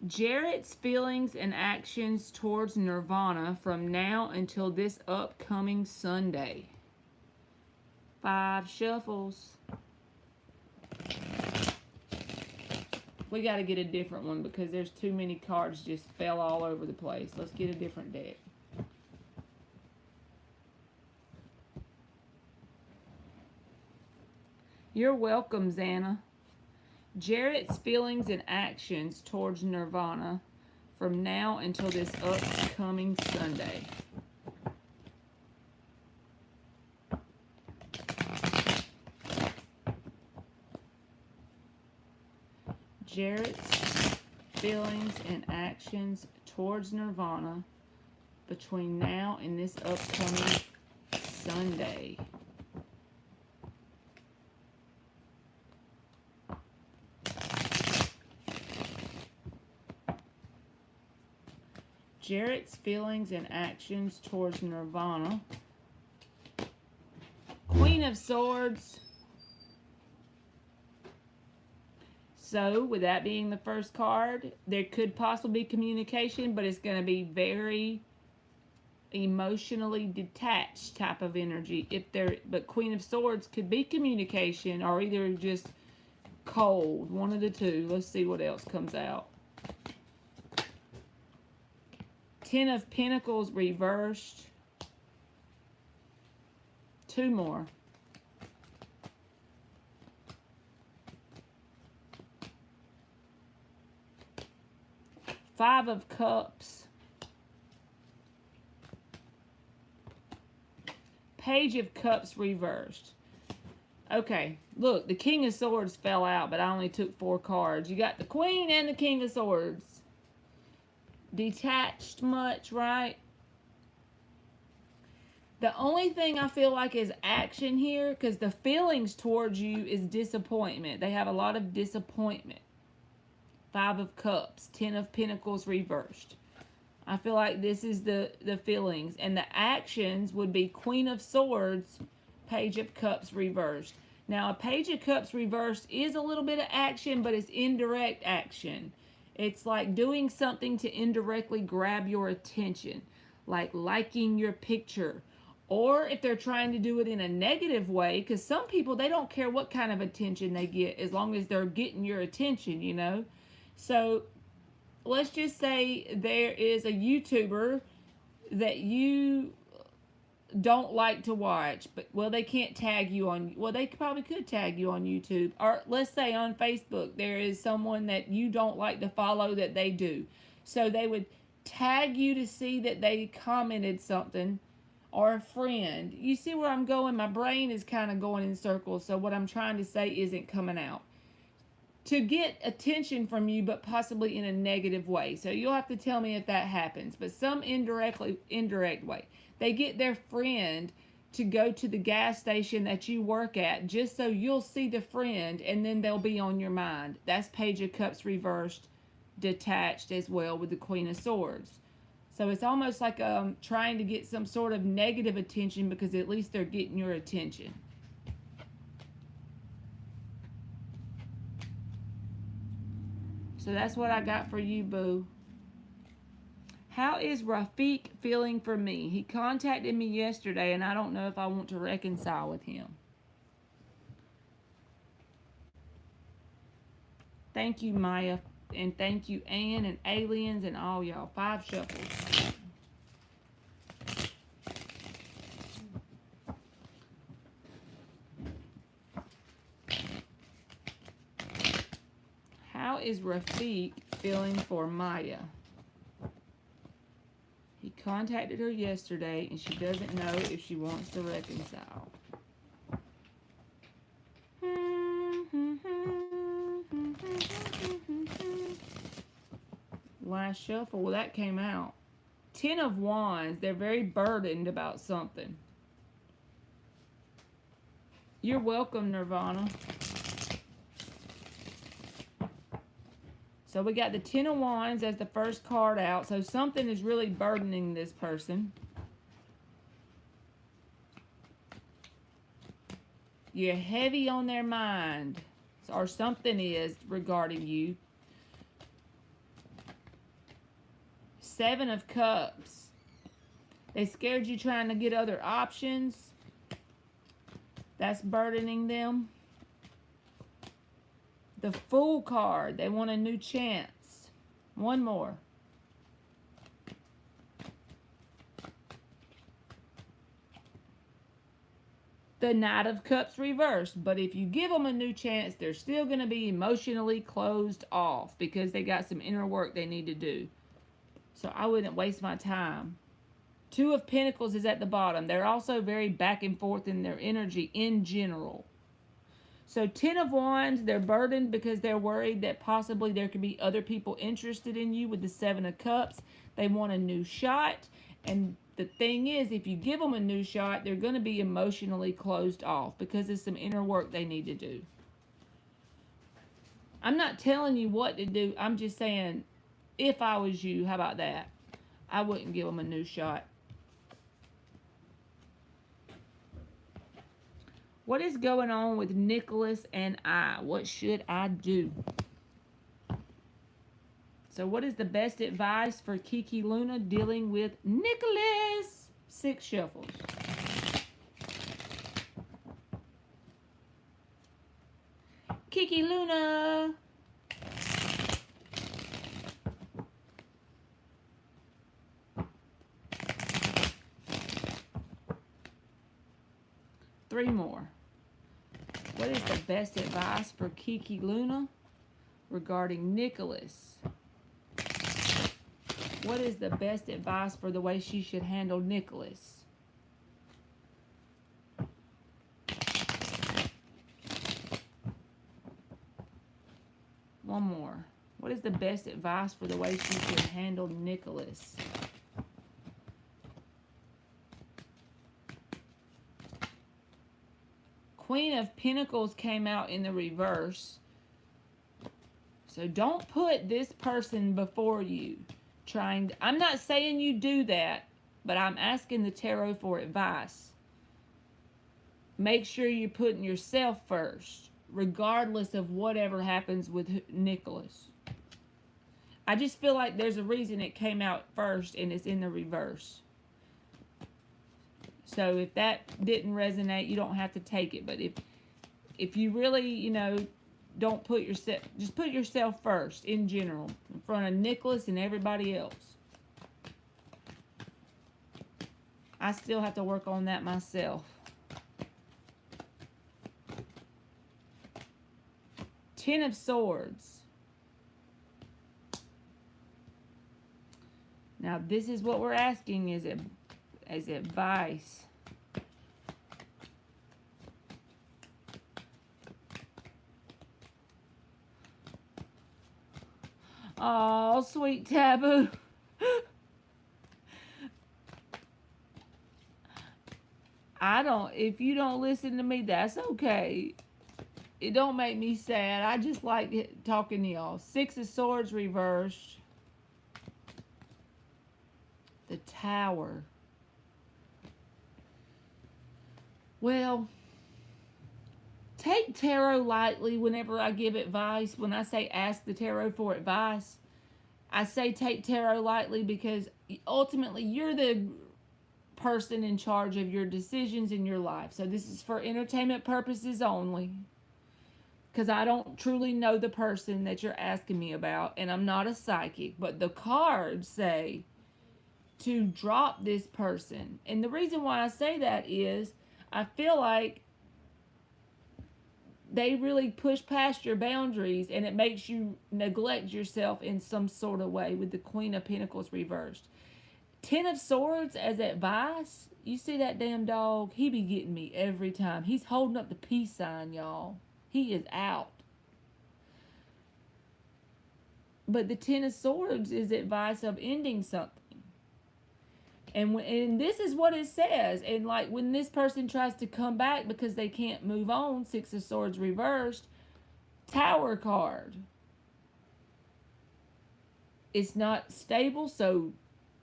Jarrett's feelings and actions towards Nirvana from now until this upcoming Sunday. 5 shuffles. We got to get a different one because there's too many cards just fell all over the place. Let's get a different deck. You're welcome, Xana. Jarrett's feelings and actions towards Nirvana from now until this upcoming Sunday. Jarrett's feelings and actions towards Nirvana between now and this upcoming Sunday. Jarrett's feelings and actions towards Nirvana. Queen of Swords. So, with that being the first card, there could possibly be communication, but it's going to be very emotionally detached type of energy. But Queen of Swords could be communication or either just cold. One of the two. Let's see what else comes out. Ten of Pentacles reversed. 2 more. Five of Cups. Page of Cups reversed. Okay, look, the King of Swords fell out, but I only took 4 cards. You got the Queen and the King of Swords. Detached much, right? The only thing I feel like is action here, because the feelings towards you is disappointment. They have a lot of disappointment. 5 of Cups, 10 of Pentacles reversed. I feel like this is the feelings. And the actions would be Queen of Swords, Page of Cups reversed. Now, a Page of Cups reversed is a little bit of action, but it's indirect action. It's like doing something to indirectly grab your attention, like liking your picture. Or if they're trying to do it in a negative way, because some people, they don't care what kind of attention they get as long as they're getting your attention, you know. So let's just say there is a YouTuber that you don't like to watch, but well, they can't tag you on, well, they probably could tag you on YouTube, or let's say on Facebook there is someone that you don't like to follow that they do, so they would tag you to see that they commented something, or a friend. You see where I'm going? My brain is kind of going in circles, so what I'm trying to say isn't coming out. To get attention from you, but possibly in a negative way. So you'll have to tell me if that happens, but some indirect way. They get their friend to go to the gas station that you work at just so you'll see the friend and then they'll be on your mind. That's Page of Cups reversed, detached as well with the Queen of Swords. So it's almost like trying to get some sort of negative attention because at least they're getting your attention. So that's what I got for you, boo. How is Rafiq feeling for me? He contacted me yesterday, and I don't know if I want to reconcile with him. Thank you, Maya. And thank you, Ann and Aliens and all y'all. 5 shuffles. How is Rafiq feeling for Maya? He contacted her yesterday, and she doesn't know if she wants to reconcile. Last shuffle, well, that came out. 10 of Wands. They're very burdened about something. You're welcome, Nirvana. So we got the 10 of Wands as the first card out. So something is really burdening this person. You're heavy on their mind. Or something is regarding you. 7 of Cups. They scared you trying to get other options. That's burdening them. The Fool card. They want a new chance. One more. The Knight of Cups reversed. But if you give them a new chance, they're still going to be emotionally closed off because they got some inner work they need to do. So I wouldn't waste my time. 2 of Pentacles is at the bottom. They're also very back and forth in their energy in general. So 10 of Wands, they're burdened because they're worried that possibly there could be other people interested in you with the 7 of Cups. They want a new shot. And the thing is, if you give them a new shot, they're going to be emotionally closed off because there's some inner work they need to do. I'm not telling you what to do. I'm just saying, if I was you, how about that? I wouldn't give them a new shot. What is going on with Nicholas and I? What should I do? So what is the best advice for Kiki Luna dealing with Nicholas? 6 shuffles. Kiki Luna. Three more. What is the best advice for Kiki Luna regarding Nicholas? What is the best advice for the way she should handle Nicholas? One more. What is the best advice for the way she should handle Nicholas? Queen of Pentacles came out in the reverse. So don't put this person before you. I'm not saying you do that, but I'm asking the tarot for advice. Make sure you're putting yourself first, regardless of whatever happens with Nicholas. I just feel like there's a reason it came out first and it's in the reverse. So if that didn't resonate, you don't have to take it. But if you really, don't put yourself, just put yourself first in general, in front of Nicholas and everybody else. I still have to work on that myself. 10 of Swords. Now this is what we're asking as advice. Oh, sweet Taboo. I if you don't listen to me, that's okay. It don't make me sad. I just like talking to y'all. Six of Swords reversed. The Tower. Well, take tarot lightly whenever I give advice. When I say ask the tarot for advice, I say take tarot lightly because ultimately you're the person in charge of your decisions in your life. So this is for entertainment purposes only, because I don't truly know the person that you're asking me about, and I'm not a psychic, but the cards say to drop this person. And the reason why I say that is I feel like they really push past your boundaries, and it makes you neglect yourself in some sort of way with the Queen of Pentacles reversed. Ten of Swords as advice. You see that damn dog? He be getting me every time. He's holding up the peace sign, y'all. He is out. But the Ten of Swords is advice of ending something. And this is what it says. And like when this person tries to come back because they can't move on, Six of Swords reversed, Tower card. It's not stable, so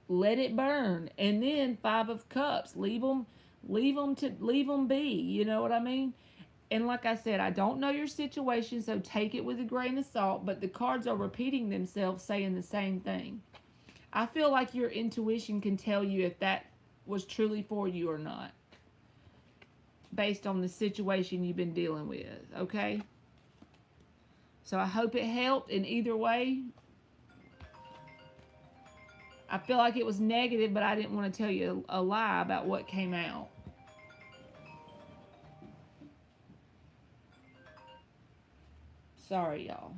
let it burn. And then Five of Cups. Leave them be. You know what I mean? And like I said, I don't know your situation, so take it with a grain of salt. But the cards are repeating themselves, saying the same thing. I feel like your intuition can tell you if that was truly for you or not, based on the situation you've been dealing with, okay? So I hope it helped in either way. I feel like it was negative, but I didn't want to tell you a lie about what came out. Sorry, y'all.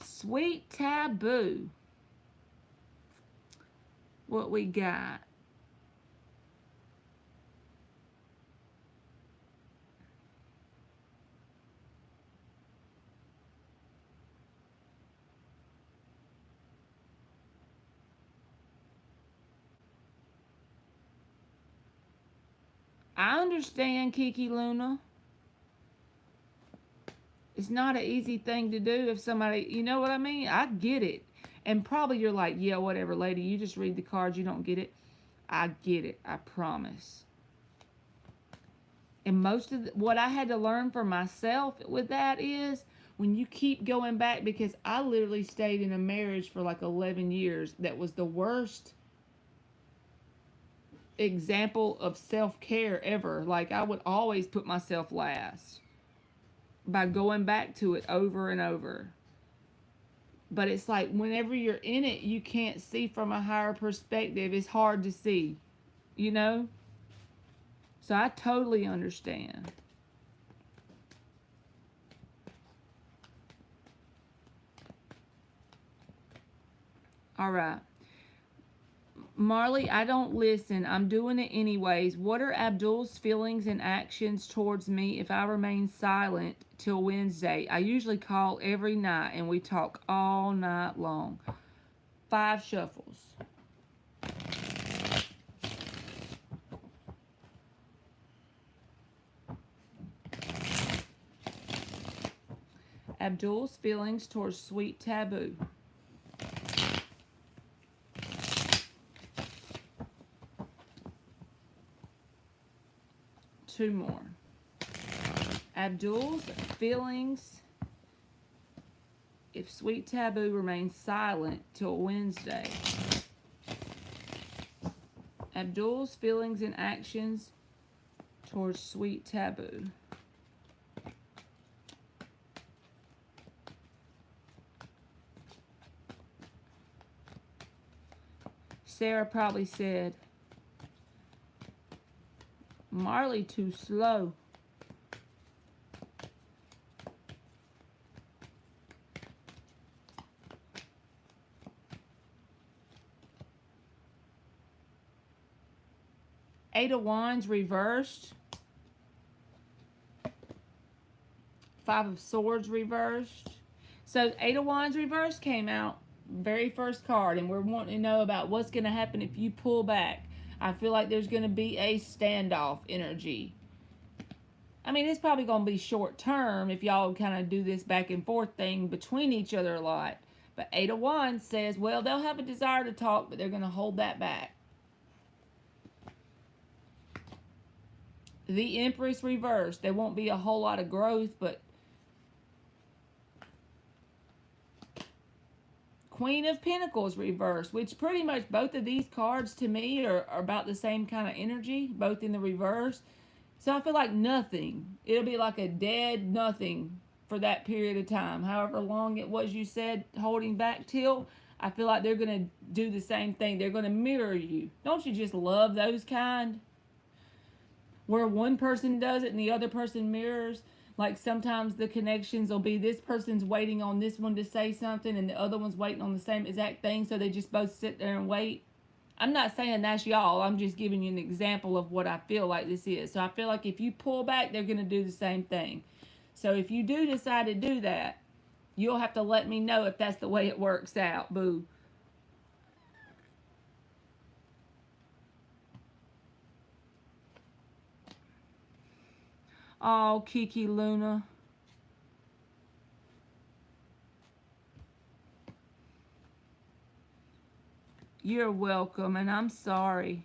Sweet Taboo. What we got? I understand, Kiki Luna. It's not an easy thing to do if somebody, you know what I mean? I get it. And probably you're like, yeah, whatever, lady. You just read the cards. You don't get it. I get it. I promise. And most of what I had to learn for myself with that is when you keep going back, because I literally stayed in a marriage for like 11 years that was the worst example of self-care ever. Like I would always put myself last by going back to it over and over. But it's like whenever you're in it, you can't see from a higher perspective. It's hard to see, you know? So I totally understand. All right. Marley, I don't listen. I'm doing it anyways. What are Abdul's feelings and actions towards me if I remain silent till Wednesday? I usually call every night and we talk all night long. 5 shuffles. Abdul's feelings towards Sweet Taboo. Two more. Abdul's feelings if Sweet Taboo remains silent till Wednesday. Abdul's feelings and actions towards Sweet Taboo. Sarah probably said, Marley too slow. Eight of Wands reversed. 5 of Swords reversed. So Eight of Wands reverse came out, very first card, and we're wanting to know about what's going to happen if you pull back. I feel like there's going to be a standoff energy. I mean, it's probably going to be short term if y'all kind of do this back and forth thing between each other a lot. But Eight of Wands says, well, they'll have a desire to talk, but they're going to hold that back. The Empress reverse. There won't be a whole lot of growth, but Queen of Pentacles reverse, which pretty much both of these cards to me are about the same kind of energy, both in the reverse. So I feel like nothing. It'll be like a dead nothing for that period of time. However long it was you said holding back till, I feel like they're going to do the same thing. They're going to mirror you. Don't you just love those kind? Where one person does it and the other person mirrors. Like sometimes the connections will be this person's waiting on this one to say something and the other one's waiting on the same exact thing, so they just both sit there and wait. I'm not saying that's y'all. I'm just giving you an example of what I feel like this is. So I feel like if you pull back, they're going to do the same thing. So if you do decide to do that, you'll have to let me know if that's the way it works out, boo. Oh, Kiki Luna. You're welcome, and I'm sorry.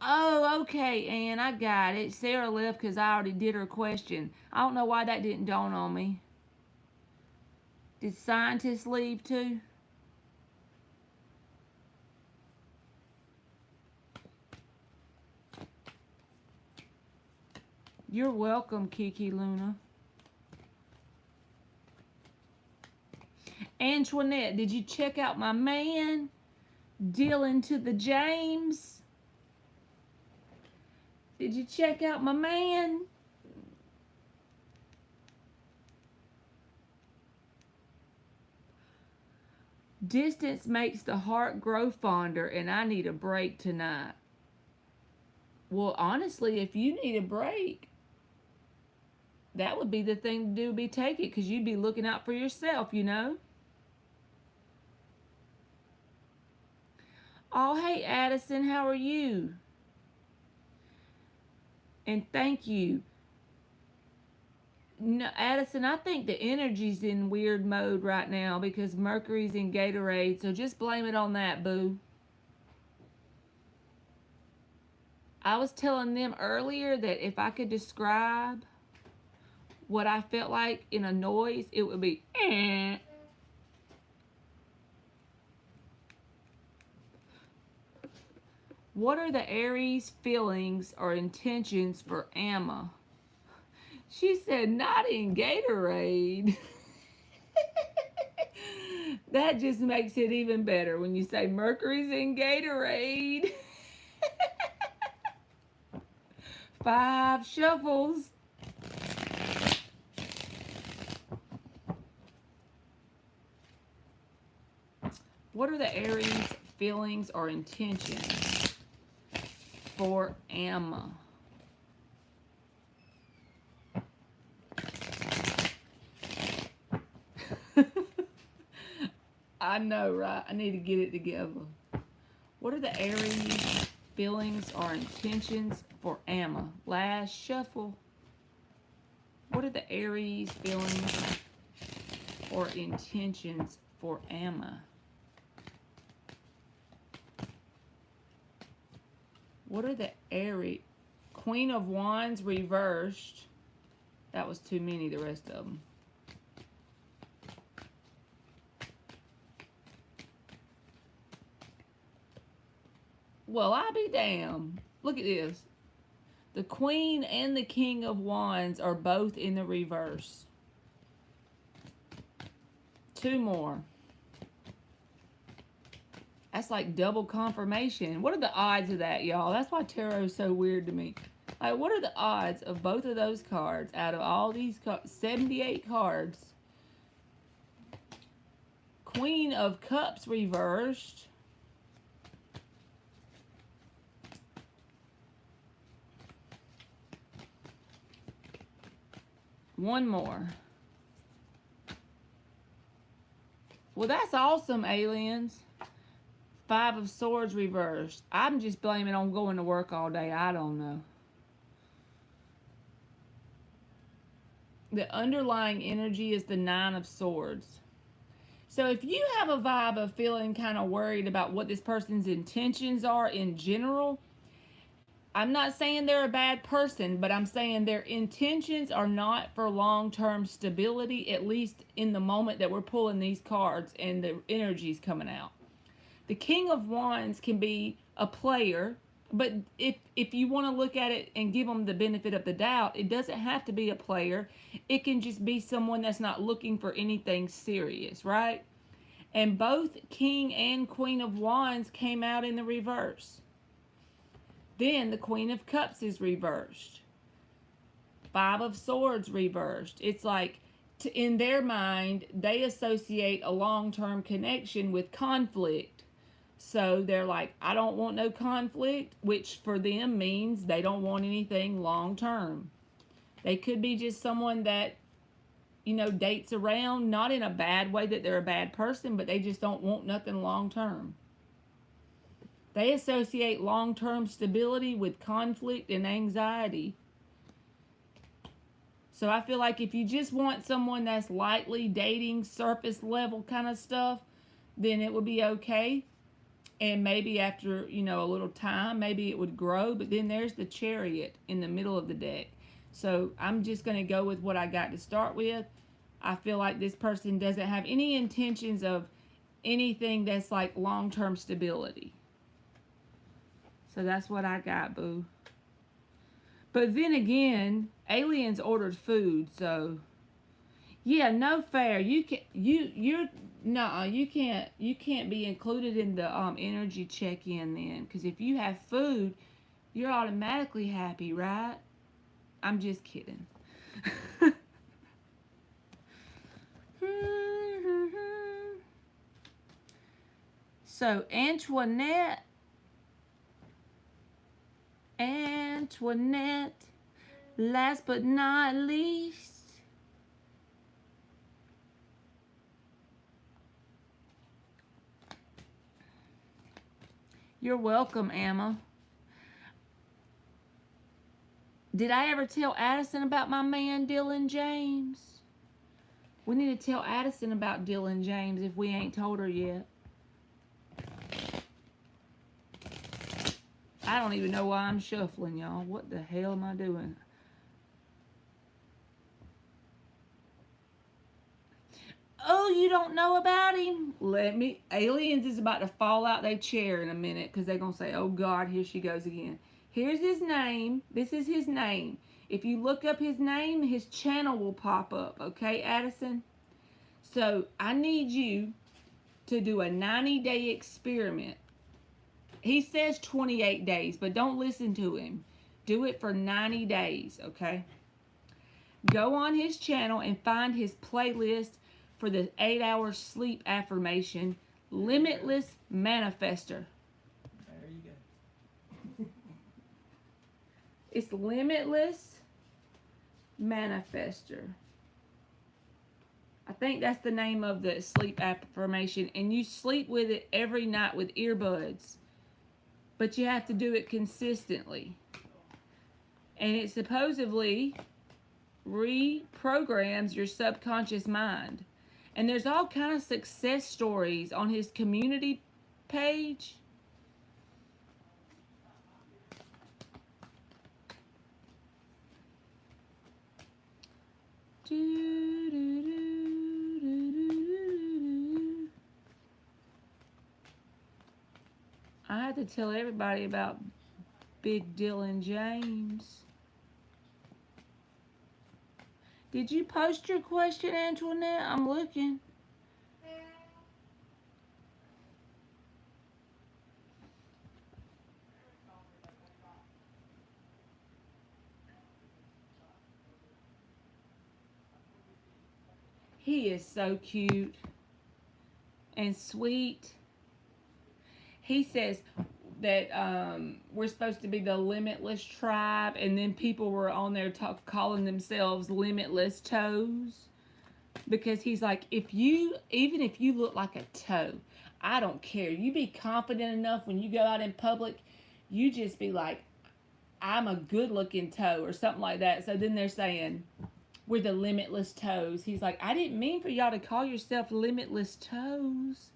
Oh, okay, Ann, I got it. Sarah left because I already did her question. I don't know why that didn't dawn on me. Did scientists leave too? You're welcome, Kiki Luna. Antoinette, did you check out my man? Dylan to the James? Did you check out my man? Distance makes the heart grow fonder, and I need a break tonight. Well, honestly, if you need a break, that would be the thing to do, be take it, because you'd be looking out for yourself, you know? Oh, hey, Addison, how are you? And thank you. No, Addison, I think the energy's in weird mode right now because Mercury's in Gatorade, so just blame it on that, boo. I was telling them earlier that if I could describe what I felt like in a noise, it would be eh. What are the Aries feelings or intentions for Amma? She said, not in Gatorade. That just makes it even better when you say Mercury's in Gatorade. 5 shuffles. What are the Aries feelings or intentions for Amma? I know, right? I need to get it together. What are the Aries feelings or intentions for Amma? Last shuffle. What are the Aries feelings or intentions for Amma? What are the Aries? Queen of Wands reversed. That was too many, the rest of them. Well, I'll be damned. Look at this. The Queen and the King of Wands are both in the reverse. 2 more. That's like double confirmation. What are the odds of that, y'all? That's why tarot is so weird to me. Like, what are the odds of both of those cards out of all these 78 cards? Queen of Cups reversed. One more. Well, that's awesome, aliens. Five of Swords reversed. I'm just blaming on going to work all day. I don't know. The underlying energy is the Nine of Swords. So if you have a vibe of feeling kind of worried about what this person's intentions are in general, I'm not saying they're a bad person, but I'm saying their intentions are not for long-term stability, at least in the moment that we're pulling these cards and the energy's coming out. The King of Wands can be a player, but if you want to look at it and give them the benefit of the doubt, it doesn't have to be a player. It can just be someone that's not looking for anything serious, right? And both King and Queen of Wands came out in the reverse. Then the Queen of Cups is reversed. Five of Swords reversed. It's like, in their mind, they associate a long-term connection with conflict. So they're like, I don't want no conflict, which for them means they don't want anything long-term. They could be just someone that, you know, dates around, not in a bad way that they're a bad person, but they just don't want nothing long-term. They associate long-term stability with conflict and anxiety. So I feel like if you just want someone that's lightly dating, surface level kind of stuff, then it would be okay. And maybe after, you know, a little time, maybe it would grow. But then there's the Chariot in the middle of the deck. So I'm just going to go with what I got to start with. I feel like this person doesn't have any intentions of anything that's like long-term stability. So that's what I got, boo. But then again, aliens ordered food, so yeah, no fair. You can't be included in the energy check-in then, because if you have food, you're automatically happy, right? I'm just kidding. So Antoinette, last but not least, you're welcome, Emma. Did I ever tell Addison about my man Dylan James? We need to tell Addison about Dylan James if we ain't told her yet. I don't even know why I'm shuffling, y'all. What the hell am I doing? Oh, you don't know about him? Aliens is about to fall out their chair in a minute because they're going to say, oh God, here she goes again. Here's his name. This is his name. If you look up his name, his channel will pop up. Okay, Addison? So I need you to do a 90-day experiment. He says 28 days, but don't listen to him. Do it for 90 days, okay? Go on his channel and find his playlist for the 8-hour sleep affirmation, Limitless Manifester. There you go. It's Limitless Manifester. I think that's the name of the sleep affirmation, and you sleep with it every night with earbuds. But you have to do it consistently. And it supposedly reprograms your subconscious mind. And there's all kind of success stories on his community page. I had to tell everybody about Big Dylan James. Did you post your question, Antoinette? I'm looking. He is so cute. and sweet. He says that we're supposed to be the limitless tribe, and then people were on there calling themselves limitless toes, because he's like, even if you look like a toe, I don't care. You be confident enough when you go out in public, you just be like, I'm a good looking toe or something like that. So then they're saying we're the limitless toes. He's like, I didn't mean for y'all to call yourself limitless toes.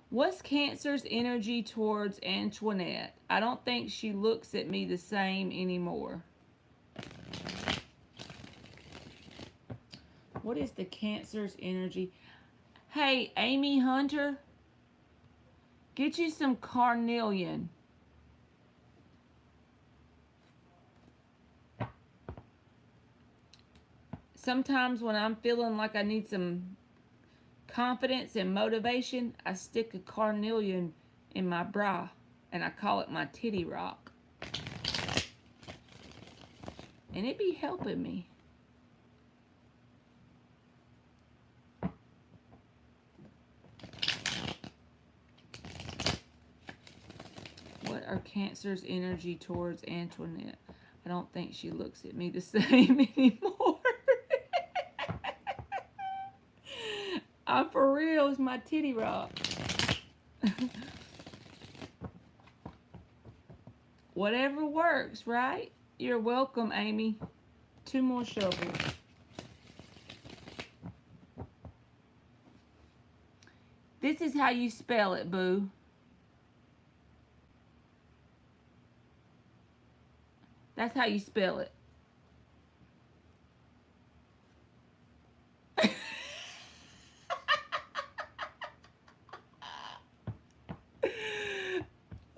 What's Cancer's energy towards Antoinette? I don't think she looks at me the same anymore. What is the Cancer's energy? Hey, Amy Hunter, get you some carnelian. Sometimes when I'm feeling like I need some confidence and motivation, I stick a carnelian in my bra, and I call it my titty rock. And it be helping me. What are Cancer's energy towards Antoinette? I don't think she looks at me the same anymore. I'm for real, it's my titty rock. Whatever works, right? You're welcome, Amy. 2 more shovels. This is how you spell it, boo. That's how you spell it.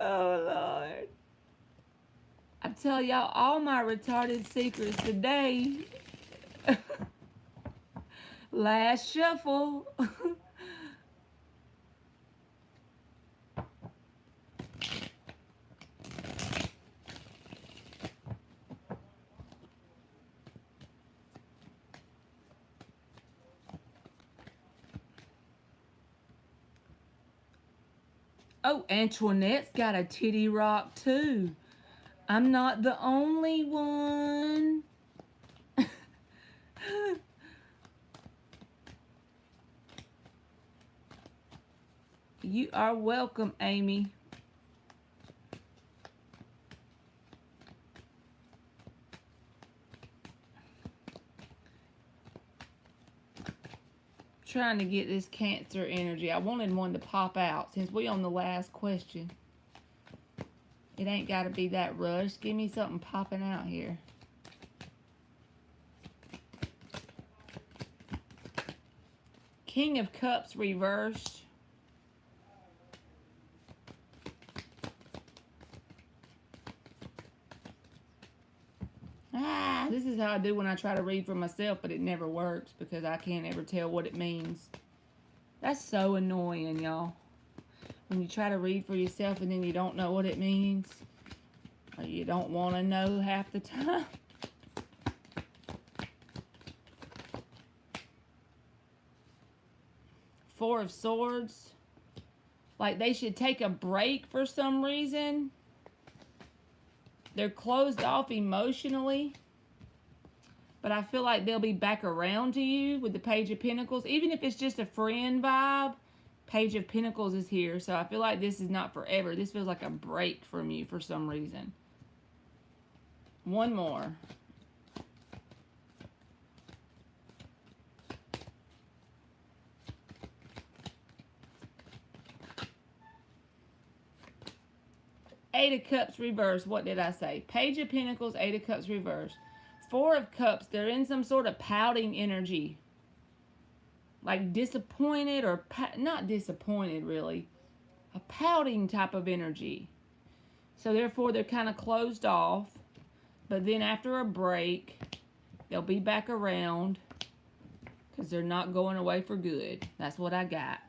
Oh, Lord. I tell y'all all my retarded secrets today. Last shuffle. Oh, Antoinette's got a titty rock too. I'm not the only one. You are welcome, Amy. Trying to get this Cancer energy. I wanted one to pop out since we on the last question. It ain't got to be that rushed. Give me something popping out here. King of Cups reversed. This is how I do when I try to read for myself, but it never works because I can't ever tell what it means. That's so annoying, y'all. When you try to read for yourself and then you don't know what it means, or you don't want to know half the time. Four of Swords. Like they should take a break for some reason. They're closed off emotionally. But I feel like they'll be back around to you with the Page of Pentacles. Even if it's just a friend vibe, Page of Pentacles is here. So I feel like this is not forever. This feels like a break from you for some reason. One more. Eight of Cups reversed. What did I say? Page of Pentacles, Eight of Cups reversed. Four of Cups, they're in some sort of pouting energy. Like disappointed or not disappointed really. A pouting type of energy. So therefore they're kind of closed off. But then after a break, they'll be back around. Because they're not going away for good. That's what I got.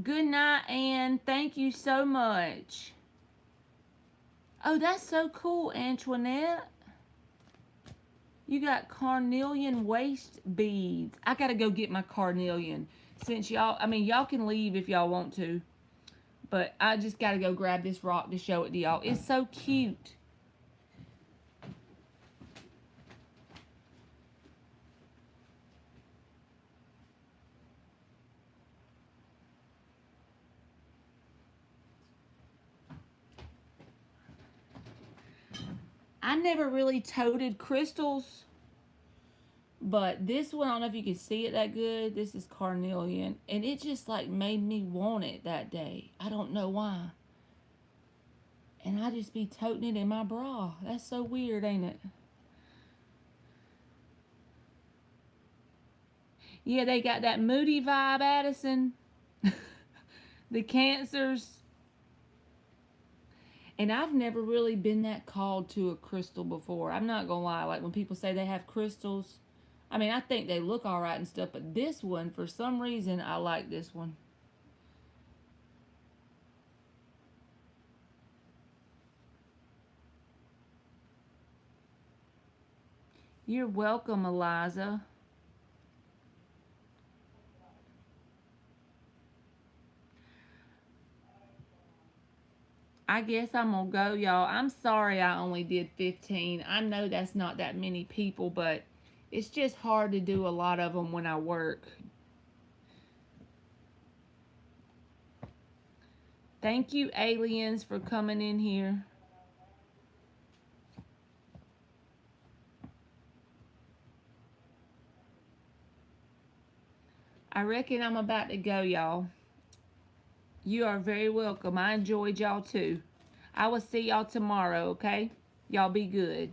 Good night, Anne. Thank you so much. Oh, that's so cool, Antoinette. You got carnelian waist beads. I gotta go get my carnelian. Since y'all, I mean, y'all can leave if y'all want to. But I just gotta go grab this rock to show it to y'all. It's so cute. I never really toted crystals, but this one, I don't know if you can see it that good. This is carnelian, and it just like made me want it that day. I don't know why. And I just be toting it in my bra. That's so weird, ain't it? Yeah, they got that moody vibe, Addison. The Cancers. And I've never really been that called to a crystal before. I'm not gonna lie. Like when people say they have crystals, I mean, I think they look all right and stuff, but this one, for some reason, I like this one. You're welcome, Eliza. I guess I'm gonna go, y'all. I'm sorry I only did 15. I know that's not that many people, but it's just hard to do a lot of them when I work. Thank you, aliens, for coming in here. I reckon I'm about to go, y'all. You are very welcome. I enjoyed y'all too. I will see y'all tomorrow, okay? Y'all be good.